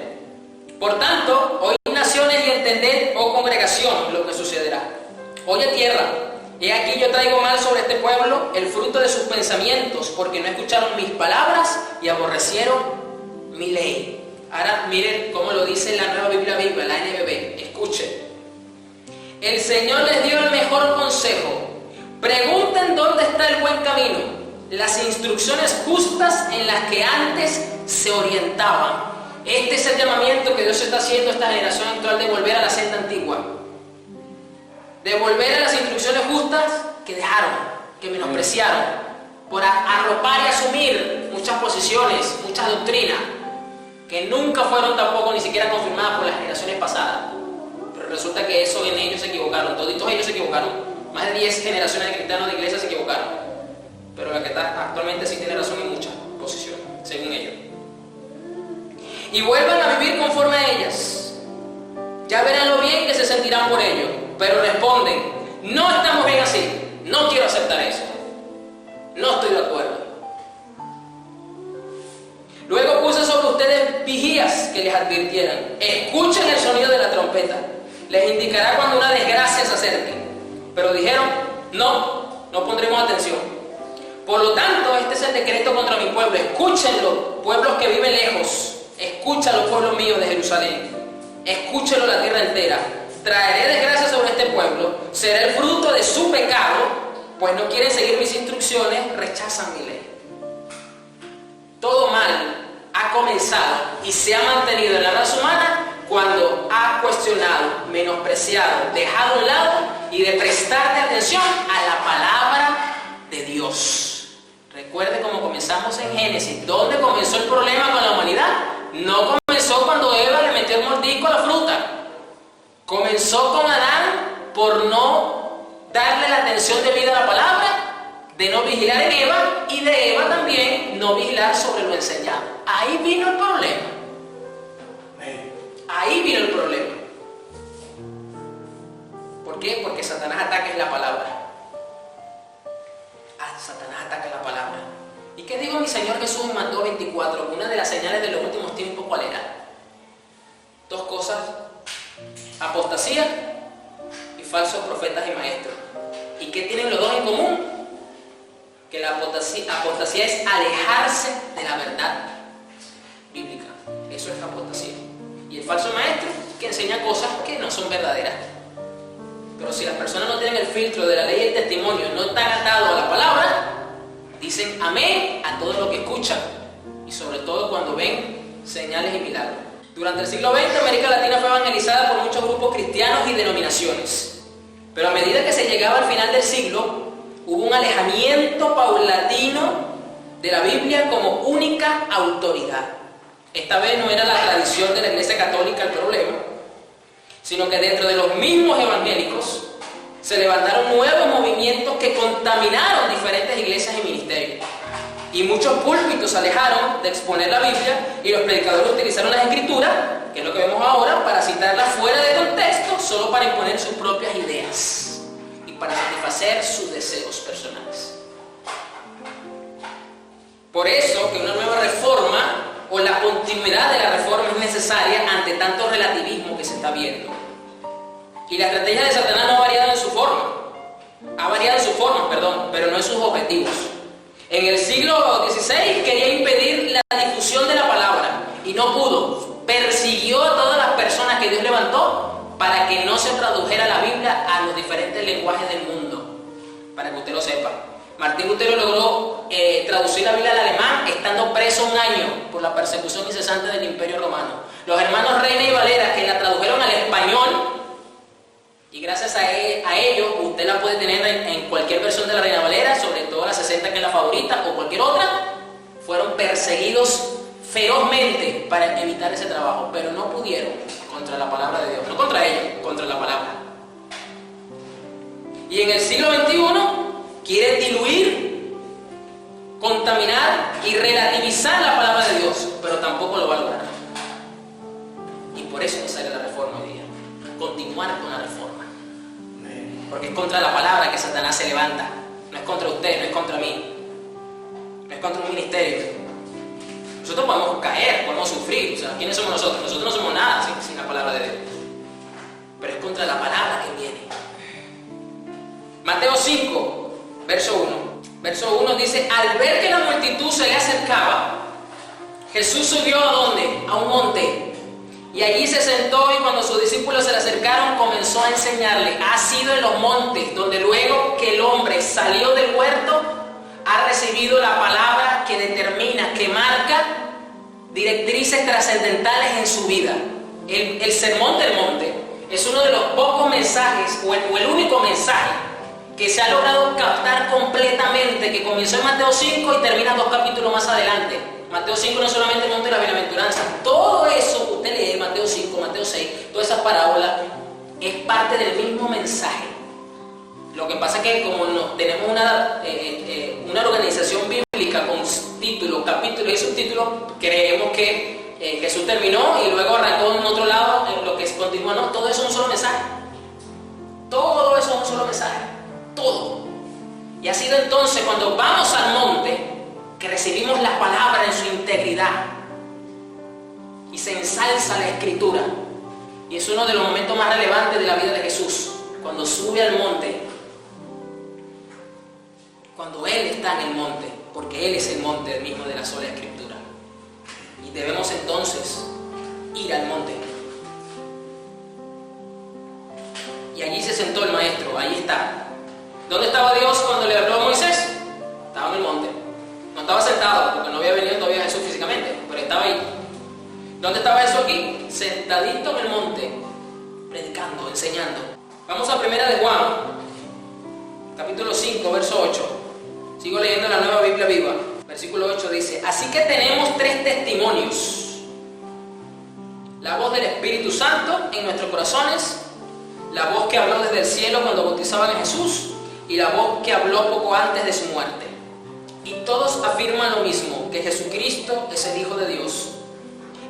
Speaker 1: Por tanto, oíd naciones y entended, oh congregación, lo que sucederá. Oye tierra, he aquí yo traigo mal sobre este pueblo el fruto de sus pensamientos, porque no escucharon mis palabras y aborrecieron mi ley. Ahora miren cómo lo dice la Nueva Biblia Viva, la NBB. Escuchen. El Señor les dio el mejor consejo. Pregunten dónde está el buen camino, las instrucciones justas en las que antes se orientaban. Este es el llamamiento que Dios está haciendo a esta generación actual, de volver a la senda antigua. De volver a las instrucciones justas que dejaron, que menospreciaron, por arropar y asumir muchas posiciones, muchas doctrinas, que nunca fueron tampoco ni siquiera confirmadas por las generaciones pasadas. Pero resulta que eso en ellos se equivocaron, toditos ellos se equivocaron. Más de 10 generaciones de cristianos de iglesia se equivocaron. Pero la que está actualmente sí tiene razón en muchas posiciones, según ellos. Y vuelvan a vivir conforme a ellas. Ya verán lo bien que se sentirán por ello. Pero responden, no estamos bien así, no quiero aceptar eso, no estoy de acuerdo. Luego puse sobre ustedes vigías que les advirtieran, escuchen el sonido de la trompeta, les indicará cuando una desgracia se acerque. Pero dijeron, no pondremos atención. Por lo tanto, este es el decreto contra mi pueblo, escúchenlo, pueblos que viven lejos, escúchalo, pueblo mío de Jerusalén, escúchenlo la tierra entera. Traeré desgracia sobre este pueblo, será el fruto de su pecado, pues no quieren seguir mis instrucciones, rechazan mi ley. Todo mal ha comenzado y se ha mantenido en la raza humana cuando ha cuestionado, menospreciado, dejado a un lado y de prestarle atención a la palabra de Dios. Recuerde cómo comenzamos en Génesis. ¿Dónde comenzó el problema con la humanidad? No comenzó cuando Eva le metió el mordisco a la fruta. Comenzó con Adán por no darle la atención debida a la palabra, de no vigilar en Eva, y de Eva también no vigilar sobre lo enseñado. Ahí vino el problema. Ahí vino el problema. ¿Por qué? Porque Satanás ataca la palabra. Satanás ataca la palabra. ¿Y qué digo mi Señor Jesús en Mateo 24? Una de las señales de los últimos tiempos, ¿cuál era? Dos cosas: apostasía y falsos profetas y maestros. ¿Y qué tienen los dos en común? Que la apostasía es alejarse de la verdad bíblica. Eso es apostasía. Y el falso maestro que enseña cosas que no son verdaderas. Pero si las personas no tienen el filtro de la ley y el testimonio, no están atados a la palabra, dicen amén a todo lo que escuchan, y sobre todo cuando ven señales y milagros. Durante el siglo XX, América Latina fue evangelizada por muchos grupos cristianos y denominaciones. Pero a medida que se llegaba al final del siglo, hubo un alejamiento paulatino de la Biblia como única autoridad. Esta vez no era la tradición de la Iglesia Católica el problema, sino que dentro de los mismos evangélicos se levantaron nuevos movimientos que contaminaron diferentes iglesias y ministerios. Y muchos púlpitos se alejaron de exponer la Biblia y los predicadores utilizaron las Escrituras, que es lo que vemos ahora, para citarlas fuera de contexto, solo para imponer sus propias ideas y para satisfacer sus deseos personales. Por eso que una nueva reforma o la continuidad de la reforma es necesaria ante tanto relativismo que se está viendo. Y la estrategia de Satanás no ha variado en su forma. Ha variado en su forma, pero no en sus objetivos. En el siglo XVI quería impedir la difusión de la palabra y no pudo. Persiguió a todas las personas que Dios levantó para que no se tradujera la Biblia a los diferentes lenguajes del mundo. Para que usted lo sepa. Martín Lutero logró traducir la Biblia al alemán estando preso 1 año por la persecución incesante del Imperio Romano. Los hermanos Reina y Valera, que la tradujeron al español, y gracias a ellos usted la puede tener en cualquier versión de la Reina Valera, sobre todo la 60 que es la favorita o cualquier otra, fueron perseguidos ferozmente para evitar ese trabajo, pero no pudieron contra la palabra de Dios, no contra ellos, contra la palabra. Y en el siglo XXI quiere diluir, contaminar y relativizar la palabra de Dios, pero tampoco lo va a lograr. Y por eso es necesaria la reforma hoy día, continuar con la reforma. Porque es contra la palabra que Satanás se levanta. No es contra usted, no es contra mí. No es contra un ministerio. Nosotros podemos caer, podemos sufrir. O sea, ¿quiénes somos nosotros? Nosotros no somos nada sin la palabra de Dios. Pero es contra la palabra que viene. Mateo 5, verso 1. Verso 1 dice, al ver que la multitud se le acercaba, Jesús subió ¿a dónde? A un monte. Y allí se sentó y cuando sus discípulos se le acercaron comenzó a enseñarle. Ha sido en los montes donde luego que el hombre salió del huerto ha recibido la palabra que determina, que marca directrices trascendentales en su vida. El sermón del monte es uno de los pocos mensajes o el único mensaje que se ha logrado captar completamente, que comenzó en Mateo 5 y termina 2 capítulos más adelante. Mateo 5 no es solamente el monte de la bienaventuranza, todo eso que usted lee, Mateo 5, Mateo 6, todas esas parábolas, es parte del mismo mensaje. Lo que pasa es que como tenemos una organización bíblica con títulos, capítulos y subtítulos, creemos que Jesús terminó y luego arrancó en otro lado, en lo que continúa, no, todo eso es un solo mensaje. Todo eso es un solo mensaje, todo. Y ha sido entonces cuando vamos al monte, que recibimos la palabra en su integridad y se ensalza la Escritura. Y es uno de los momentos más relevantes de la vida de Jesús, cuando sube al monte, cuando Él está en el monte, porque Él es el monte mismo de la sola Escritura. Y debemos entonces ir al monte. Y allí se sentó el maestro, ahí está. ¿Dónde estaba Dios cuando le habló a Moisés? Estaba en el monte. No estaba sentado, porque no había venido todavía Jesús físicamente, pero estaba ahí. ¿Dónde estaba Jesús aquí? Sentadito en el monte, predicando, enseñando. Vamos a 1 de Juan, capítulo 5, verso 8. Sigo leyendo la Nueva Biblia Viva. Versículo 8 dice, así que tenemos 3 testimonios. La voz del Espíritu Santo en nuestros corazones, la voz que habló desde el cielo cuando bautizaban a Jesús y la voz que habló poco antes de su muerte. Y todos afirman lo mismo, que Jesucristo es el Hijo de Dios.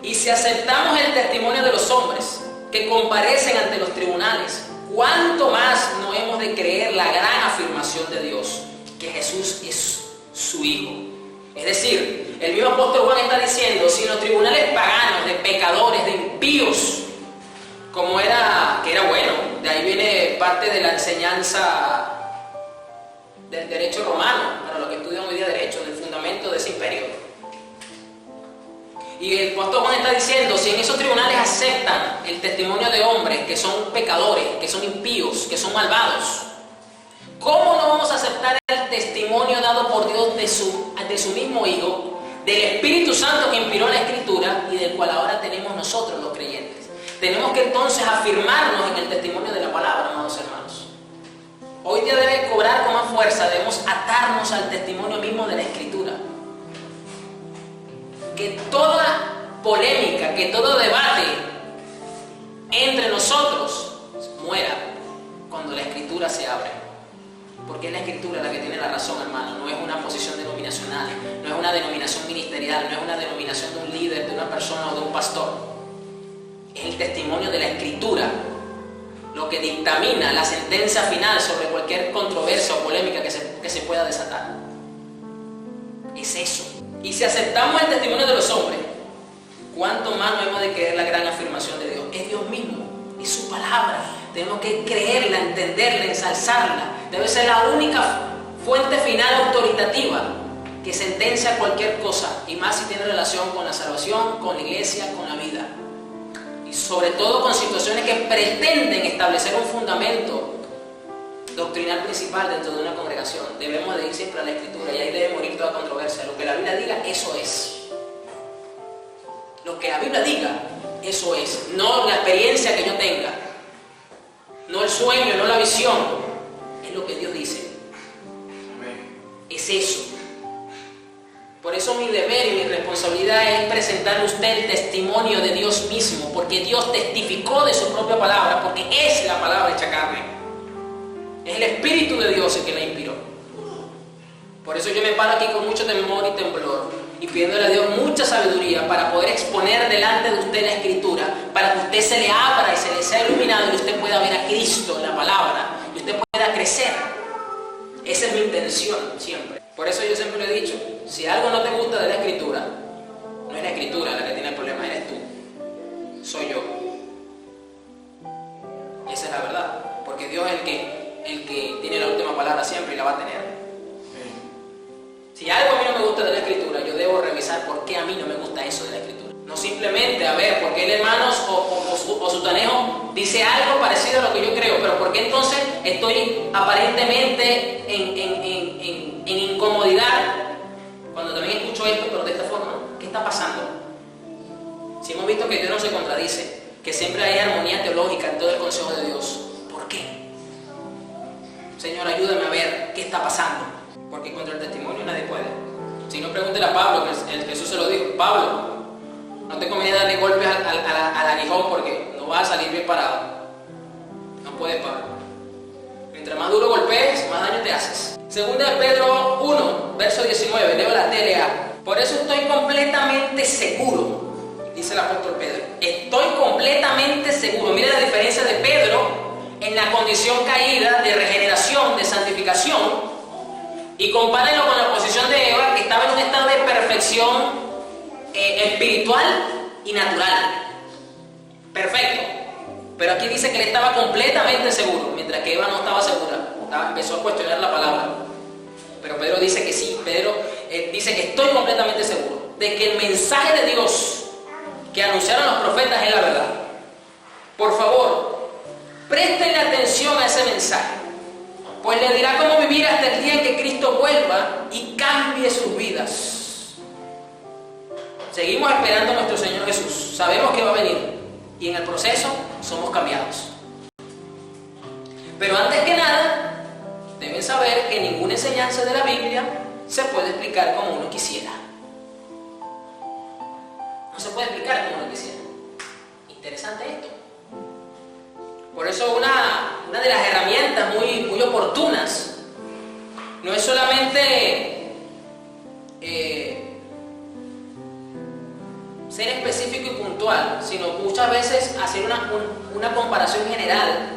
Speaker 1: Y si aceptamos el testimonio de los hombres que comparecen ante los tribunales, ¿cuánto más no hemos de creer la gran afirmación de Dios, que Jesús es su Hijo? Es decir, el mismo apóstol Juan está diciendo, si en los tribunales paganos, de pecadores, de impíos, como que era bueno, de ahí viene parte de la enseñanza del derecho romano, para los que estudian hoy día derecho, del fundamento de ese imperio. Y el apóstol Juan está diciendo, si en esos tribunales aceptan el testimonio de hombres que son pecadores, que son impíos, que son malvados, ¿cómo no vamos a aceptar el testimonio dado por Dios de su mismo Hijo, del Espíritu Santo que inspiró la Escritura y del cual ahora tenemos nosotros los creyentes? Tenemos que entonces afirmarnos en el testimonio de la palabra, amados hermanos. Hoy día debe cobrar con más fuerza, debemos atarnos al testimonio mismo de la Escritura. Que toda polémica, que todo debate entre nosotros muera cuando la Escritura se abre. Porque es la Escritura la que tiene la razón, hermano. No es una posición denominacional, no es una denominación ministerial, no es una denominación de un líder, de una persona o de un pastor. Es el testimonio de la Escritura lo que dictamina la sentencia final sobre cualquier controversia o polémica que se pueda desatar. Es eso. Y si aceptamos el testimonio de los hombres, ¿cuánto más no hemos de creer la gran afirmación de Dios? Es Dios mismo, es su palabra. Tenemos que creerla, entenderla, ensalzarla. Debe ser la única fuente final autoritativa que sentencia cualquier cosa, y más si tiene relación con la salvación, con la iglesia, con la vida. Y sobre todo con situaciones que pretenden establecer un fundamento doctrinal principal dentro de una congregación. Debemos de ir siempre a la Escritura y ahí debe morir toda controversia. Lo que la Biblia diga, eso es. Lo que la Biblia diga, eso es. No la experiencia que yo tenga, no el sueño, no la visión. Es lo que Dios dice. Es eso. Por eso mi deber y mi responsabilidad es presentarle a usted el testimonio de Dios mismo, porque Dios testificó de su propia palabra, porque es la palabra hecha carne. Es el Espíritu de Dios el que la inspiró. Por eso yo me paro aquí con mucho temor y temblor y pidiéndole a Dios mucha sabiduría para poder exponer delante de usted la Escritura, para que usted se le abra y se le sea iluminado y usted pueda ver a Cristo en la palabra y usted pueda crecer. Esa es mi intención siempre. Por eso yo siempre le he dicho, si algo no te gusta de la Escritura, no es la Escritura la que tiene el problema, eres tú. Soy yo. Esa es la verdad, porque Dios es el que tiene la última palabra siempre y la va a tener. Si algo a mí no me gusta de la Escritura, yo debo revisar por qué a mí no me gusta eso de la Escritura. No simplemente, a ver, porque el hermano o Sutanejo dice algo parecido a lo que yo creo, pero ¿por qué entonces estoy aparentemente en incomodidad cuando también escucho esto, pero de esta forma? ¿Qué está pasando? Si hemos visto que Dios no se contradice, que siempre hay armonía teológica en todo el consejo de Dios, ¿por qué? Señor, ayúdame a ver qué está pasando, porque contra el testimonio nadie puede. Si no, pregúntele a Pablo, que el Jesús se lo dijo: Pablo, no te conviene darle golpes al aguijón porque no vas a salir bien parado. No puedes, Pablo. Mientras más duro golpees, más daño te haces. Segunda de Pedro 1, verso 19, leo la TLA. Por eso estoy completamente seguro, dice el apóstol Pedro. Estoy completamente seguro. Mira la diferencia de Pedro en la condición caída de regeneración, de santificación, y compárenlo con la posición de Eva, que estaba en un estado de perfección espiritual y natural. Perfecto. Pero aquí dice que él estaba completamente seguro, mientras que Eva no estaba segura. Empezó a cuestionar la palabra. Pero Pedro dice que sí. Pedro dice que estoy completamente seguro de que el mensaje de Dios que anunciaron los profetas es la verdad. Por favor, presten atención a ese mensaje, pues le dirá cómo vivir hasta el día en que Cristo vuelva y cambie sus vidas. Seguimos esperando a nuestro Señor Jesús. Sabemos que va a venir y en el proceso somos cambiados. Pero antes que nada, deben saber que ninguna enseñanza de la Biblia se puede explicar como uno quisiera. No se puede explicar como uno quisiera. Interesante esto. Por eso una de las herramientas muy oportunas no es solamente ser específico y puntual, sino muchas veces hacer una comparación general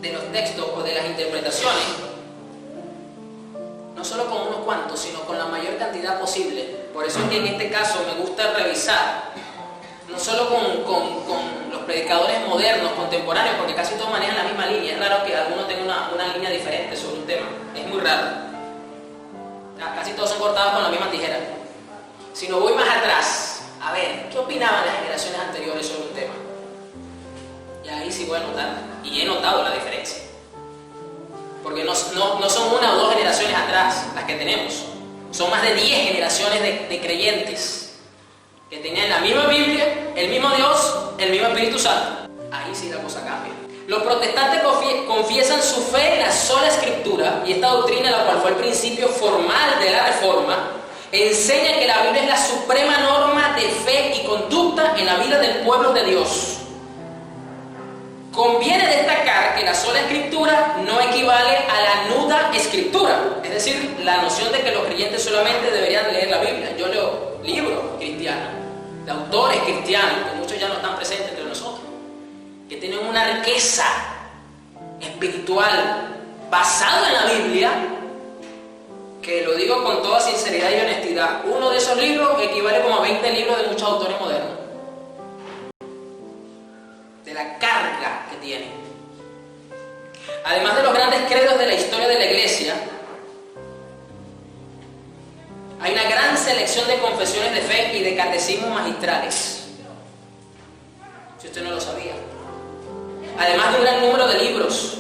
Speaker 1: de los textos o de las interpretaciones, no solo con unos cuantos, sino con la mayor cantidad posible. Por eso es que en este caso me gusta revisar, no solo con los predicadores modernos, contemporáneos, porque casi todos manejan la misma línea. Es raro que alguno tenga una línea diferente sobre un tema, es muy raro. Casi todos son cortados con la misma tijera. sino voy más atrás. A ver, ¿qué opinaban las generaciones anteriores sobre un tema? Y ahí sí voy a notar, y he notado la diferencia. Porque no son una o dos generaciones atrás las que tenemos. Son más de 10 generaciones de creyentes que tenían la misma Biblia, el mismo Dios, el mismo Espíritu Santo. Ahí sí la cosa cambia. Los protestantes confiesan su fe en la sola Escritura, y esta doctrina, la cual fue el principio formal de la Reforma, enseña que la Biblia es la suprema norma de fe y conducta en la vida del pueblo de Dios. Conviene destacar que la sola Escritura no equivale a la nuda Escritura, es decir, la noción de que los creyentes solamente deberían leer la Biblia. Yo leo libros cristianos, de autores cristianos, que muchos ya no están presentes entre nosotros, que tienen una riqueza espiritual basada en la Biblia, que lo digo con toda sinceridad y honestidad. Uno de esos libros equivale como a 20 libros de muchos autores modernos, de la carga que tienen. Además de los grandes credos de la historia de la Iglesia, hay una gran selección de confesiones de fe y de catecismos magistrales, si usted no lo sabía. Además de un gran número de libros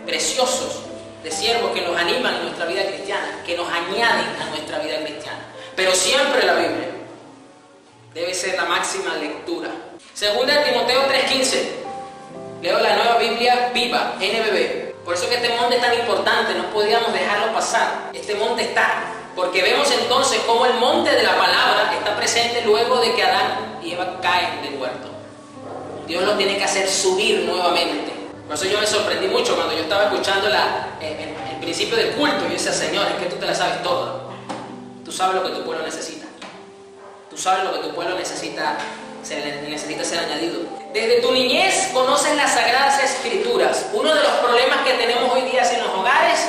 Speaker 1: preciosos de siervos que nos animan en nuestra vida cristiana, que nos añaden a nuestra vida cristiana. Pero siempre la Biblia debe ser la máxima lectura. Segunda de Timoteo 3:15. Leo la Nueva Biblia Viva, NBB. Por eso que este monte es tan importante, no podíamos dejarlo pasar. Este monte está, porque vemos entonces cómo el monte de la palabra está presente luego de que Adán y Eva caen del huerto. Dios lo tiene que hacer subir nuevamente. Por eso yo me sorprendí mucho cuando yo estaba escuchando el principio del culto. Yo decía, Señor, es que tú te la sabes toda. Tú sabes lo que tu pueblo necesita. Tú sabes lo que tu pueblo necesita ser añadido. Desde tu niñez conoces las Sagradas Escrituras. Uno de los problemas que tenemos hoy día en los hogares,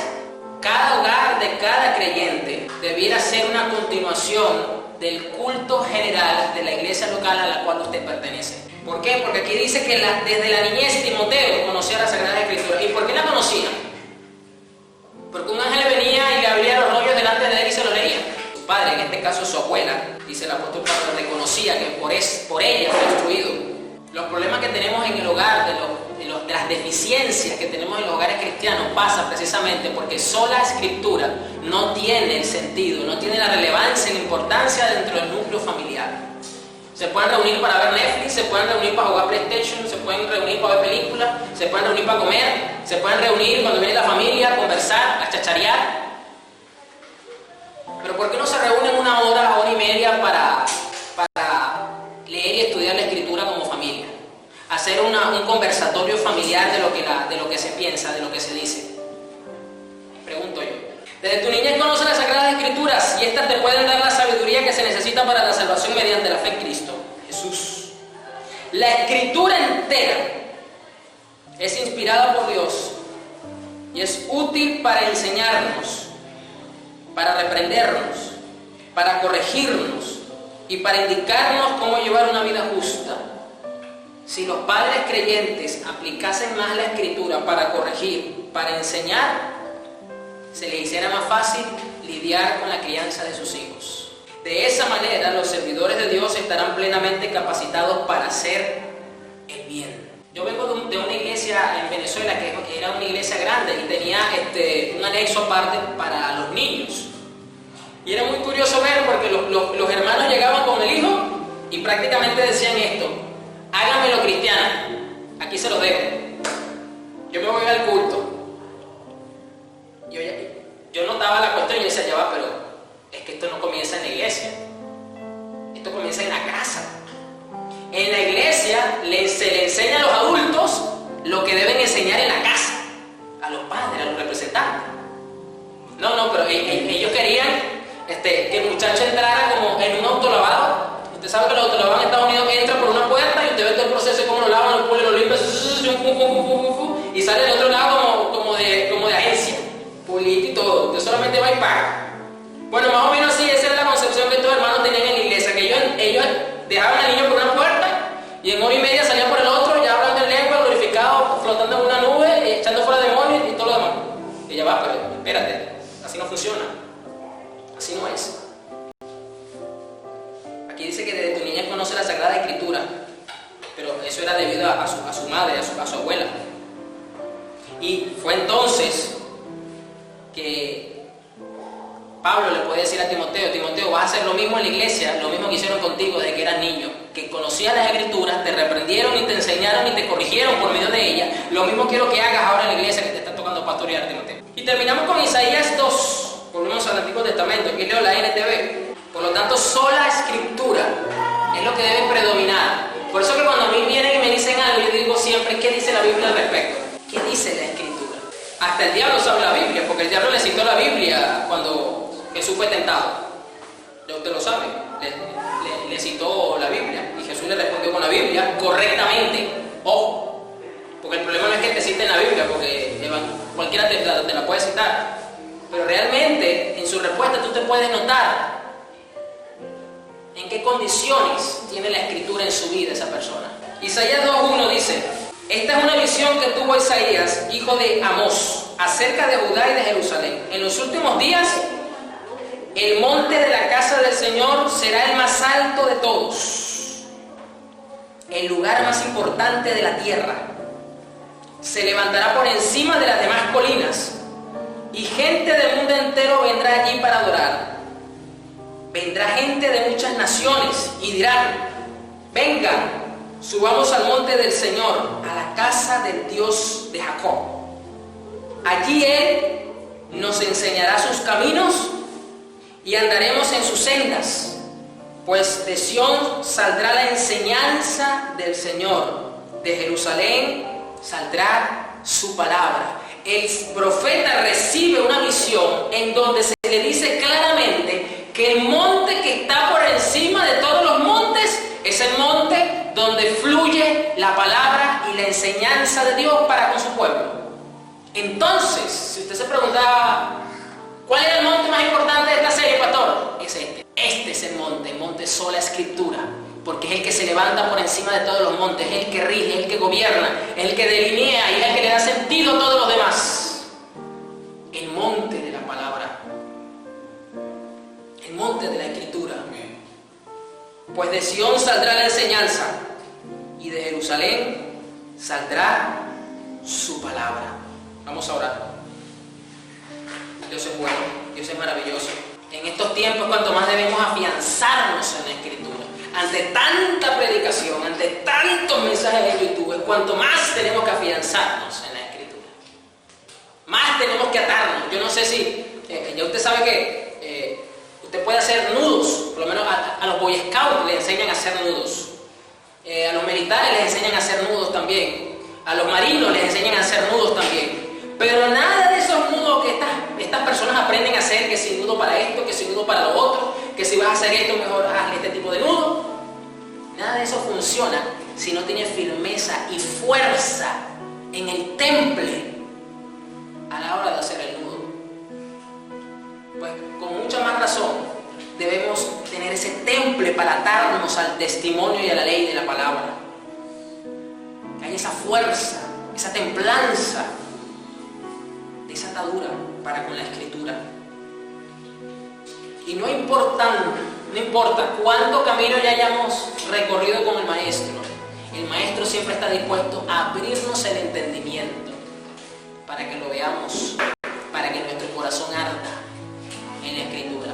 Speaker 1: cada hogar de cada creyente debiera ser una continuación del culto general de la iglesia local a la cual usted pertenece. ¿Por qué? Porque aquí dice que desde la niñez Timoteo conocía las Sagradas Escrituras. ¿Y por qué la conocía? Porque un ángel venía y le abría los rollos delante de él y se los leía. Su padre, en este caso su abuela, dice el apóstol Pablo, reconocía que por ella fue instruido. Los problemas que tenemos en el hogar, de las deficiencias que tenemos en los hogares cristianos, pasa precisamente porque sola Escritura no tiene el sentido, no tiene la relevancia y la importancia dentro del núcleo familiar. Se pueden reunir para ver Netflix, se pueden reunir para jugar PlayStation, se pueden reunir para ver películas, se pueden reunir para comer, se pueden reunir cuando viene la familia, a conversar, a chacharear. Pero ¿por qué no se reúnen una hora y media para leer y estudiar la Escritura como familia? Hacer un conversatorio familiar de lo que se piensa, de lo que se dice. Pregunto yo. Desde tu niñez conoces las Sagradas Escrituras y estas te pueden dar la sabiduría que se necesita para la salvación mediante la fe en Cristo Jesús. La Escritura entera es inspirada por Dios y es útil para enseñarnos, para reprendernos, para corregirnos y para indicarnos cómo llevar una vida justa. Si los padres creyentes aplicasen más la Escritura para corregir, para enseñar, se les hiciera más fácil lidiar con la crianza de sus hijos. De esa manera, los servidores de Dios estarán plenamente capacitados para hacer el bien. Yo vengo de una iglesia en Venezuela que era una iglesia grande y tenía un anexo aparte para los niños. Y era muy curioso ver porque los hermanos llegaban con el hijo y prácticamente decían esto: háganmelo cristiana, aquí se los dejo. Yo me voy al culto. Yo notaba la cuestión y decía, ya va, pero es que esto no comienza en la iglesia. Esto comienza en la casa. En la iglesia se le enseña a los adultos lo que deben enseñar en la casa, a los padres, a los representantes. No, pero ellos querían que el muchacho entrara como en un autolavado. Usted sabe que los autolavados en Estados Unidos entran por una puerta y usted ve todo el proceso de cómo lo lavan, lo pulen, lo limpian, y sale del otro lado como de agencia, pulito y todo. Usted solamente va y paga. Bueno, más o menos así, esa era la concepción que estos hermanos tenían en la iglesia, que ellos dejaban al niño por una puerta y en hora y media salían por el otro, ya hablando en lengua, glorificado, flotando en una nube, echando fuera demonios y todo lo demás. Y ya va, pero espérate, así no funciona. Así no es. su madre, a su abuela. Y fue entonces que Pablo le puede decir a Timoteo: Timoteo, vas a hacer lo mismo en la iglesia, lo mismo que hicieron contigo desde que eras niño, que conocías las escrituras, te reprendieron y te enseñaron y te corrigieron por medio de ellas. Lo mismo quiero que hagas ahora en la iglesia que te está tocando pastorear, Timoteo. Y terminamos con Isaías 2, volvemos al Antiguo Testamento, aquí leo la NTV. Por lo tanto, sola escritura es lo que debe predominar. Por eso que cuando a mí vienen y me dicen algo, yo digo siempre: ¿qué dice la Biblia al respecto? ¿Qué dice la escritura? Hasta el diablo sabe la Biblia, porque el diablo le citó la Biblia cuando Jesús fue tentado. Ya usted lo sabe, le citó la Biblia y Jesús le respondió con la Biblia correctamente. Ojo, porque el problema no es que te citen la Biblia, porque cualquiera te la puede citar, pero realmente en su respuesta tú te puedes notar en qué condiciones tiene la escritura en su vida esa persona. Isaías 2.1 dice: esta es una visión que tuvo Isaías, hijo de Amós, acerca de Judá y de Jerusalén. En los últimos días, el monte de la casa del Señor será el más alto de todos, el lugar más importante de la tierra. Se levantará por encima de las demás colinas, y gente del mundo entero vendrá allí para adorar. Vendrá gente de muchas naciones y dirán: vengan, subamos al monte del Señor, a la casa del Dios de Jacob. Allí Él nos enseñará sus caminos y andaremos en sus sendas, pues de Sión saldrá la enseñanza del Señor, de Jerusalén saldrá su palabra. El profeta recibe una visión en donde se le dice claramente que el monte que está por encima de todos los montes es el monte donde fluye la palabra y la enseñanza de Dios para con su pueblo. Entonces, si usted se preguntaba ¿cuál era el monte más importante de esta serie, pastor? Es este. Este es el monte sola escritura, porque es el que se levanta por encima de todos los montes, es el que rige, es el que gobierna, es el que delinea y es el que le da sentido a todos los demás. El monte de la palabra, el monte de la escritura. Pues de Sión saldrá la enseñanza y de Jerusalén saldrá su palabra. Vamos a orar. Dios es bueno, Dios es maravilloso. En estos tiempos, cuanto más debemos afianzarnos en la escritura. Ante tanta predicación, ante tantos mensajes en YouTube, es cuanto más tenemos que afianzarnos en la escritura. Más tenemos que atarnos. Yo no sé si, ya usted sabe que usted puede hacer nudos, por lo menos a los Boy Scouts les enseñan a hacer nudos. A los militares les enseñan a hacer nudos también. A los marinos les enseñan a hacer nudos también. Pero nada de esos nudos que estas personas aprenden a hacer, que si nudo para esto, que si nudo para lo otro, que si vas a hacer esto, mejor haz este tipo de nudo. Nada de eso funciona si no tiene firmeza y fuerza en el temple a la hora de hacer el nudo. Pues con mucha más razón debemos tener ese temple para atarnos al testimonio y a la ley de la palabra. Que haya esa fuerza, esa templanza, esa atadura para con la escritura. Y no importa cuánto camino ya hayamos recorrido con el maestro siempre está dispuesto a abrirnos el entendimiento para que lo veamos, para que nuestro corazón arda en la escritura.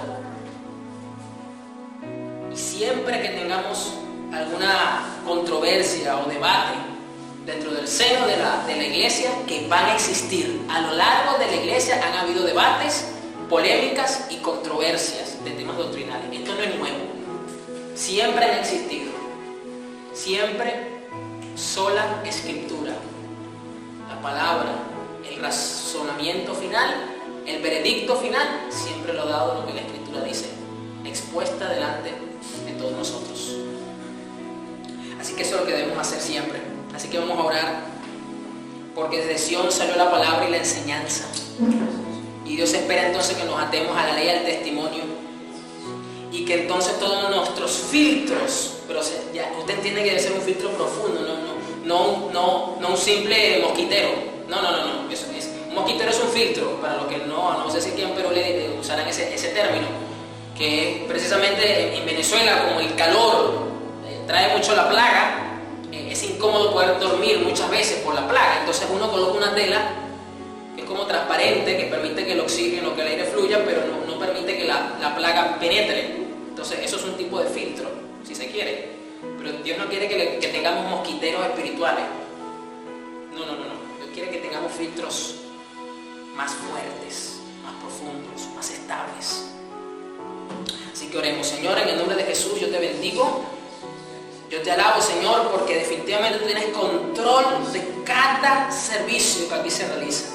Speaker 1: Y siempre que tengamos alguna controversia o debate dentro del seno de la iglesia, que van a existir. A lo largo de la iglesia han habido debates, polémicas y controversias de temas doctrinales. Esto no es nuevo. Siempre han existido. Siempre sola escritura. La palabra, el razonamiento final, el veredicto final, siempre lo ha dado lo que la escritura dice, expuesta delante de todos nosotros. Así que eso es lo que debemos hacer siempre. Así que vamos a orar, porque desde Sión salió la palabra y la enseñanza. Y Dios espera entonces que nos atemos a la ley y al testimonio. Y que entonces todos nuestros filtros, pero ya usted entiende que debe ser un filtro profundo, no un simple mosquitero. No. Un mosquitero es un filtro, para los que no sé si aquí en Perú le usarán ese término, que precisamente en Venezuela, como el calor trae mucho la plaga, es incómodo poder dormir muchas veces por la plaga. Entonces uno coloca una tela que es como transparente, que permite que el oxígeno, que el aire fluya, pero no permite que la plaga penetre. Entonces eso es un tipo de filtro, si se quiere. Pero Dios no quiere que tengamos mosquiteros espirituales. No. Dios quiere que tengamos filtros más fuertes, más profundos, más estables. Así que oremos. Señor, en el nombre de Jesús yo te bendigo. Yo te alabo, Señor, porque definitivamente tú tienes control de cada servicio que aquí se realiza.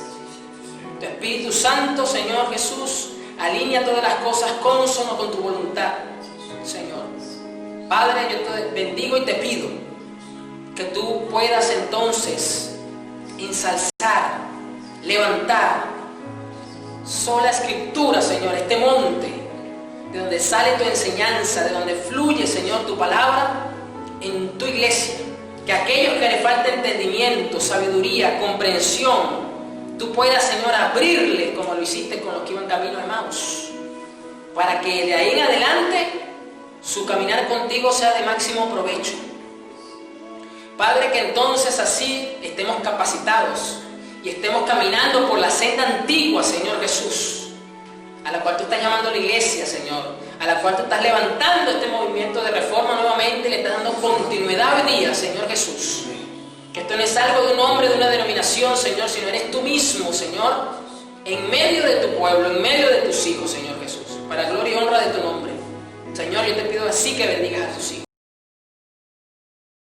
Speaker 1: Tu Espíritu Santo, Señor Jesús, alinea todas las cosas consono con tu voluntad, Señor. Padre, yo te bendigo y te pido que tú puedas entonces ensalzar, levantar sola escritura, Señor, este monte de donde sale tu enseñanza, de donde fluye, Señor, tu palabra en tu iglesia. Que aquellos que le falta entendimiento, sabiduría, comprensión, tú puedas, Señor, abrirle como lo hiciste con los que iban camino a Emaús, para que de ahí en adelante su caminar contigo sea de máximo provecho. Padre, que entonces así estemos capacitados y estemos caminando por la senda antigua, Señor Jesús, a la cual tú estás llamando a la iglesia, Señor, a la cual tú estás levantando este movimiento de reforma nuevamente y le estás dando continuidad hoy día, Señor Jesús. Que esto no es algo de un hombre, de una denominación, Señor, sino eres tú mismo, Señor, en medio de tu pueblo, en medio de tus hijos, Señor Jesús, para gloria y honra de tu nombre. Señor, yo te pido así que bendigas a tus hijos.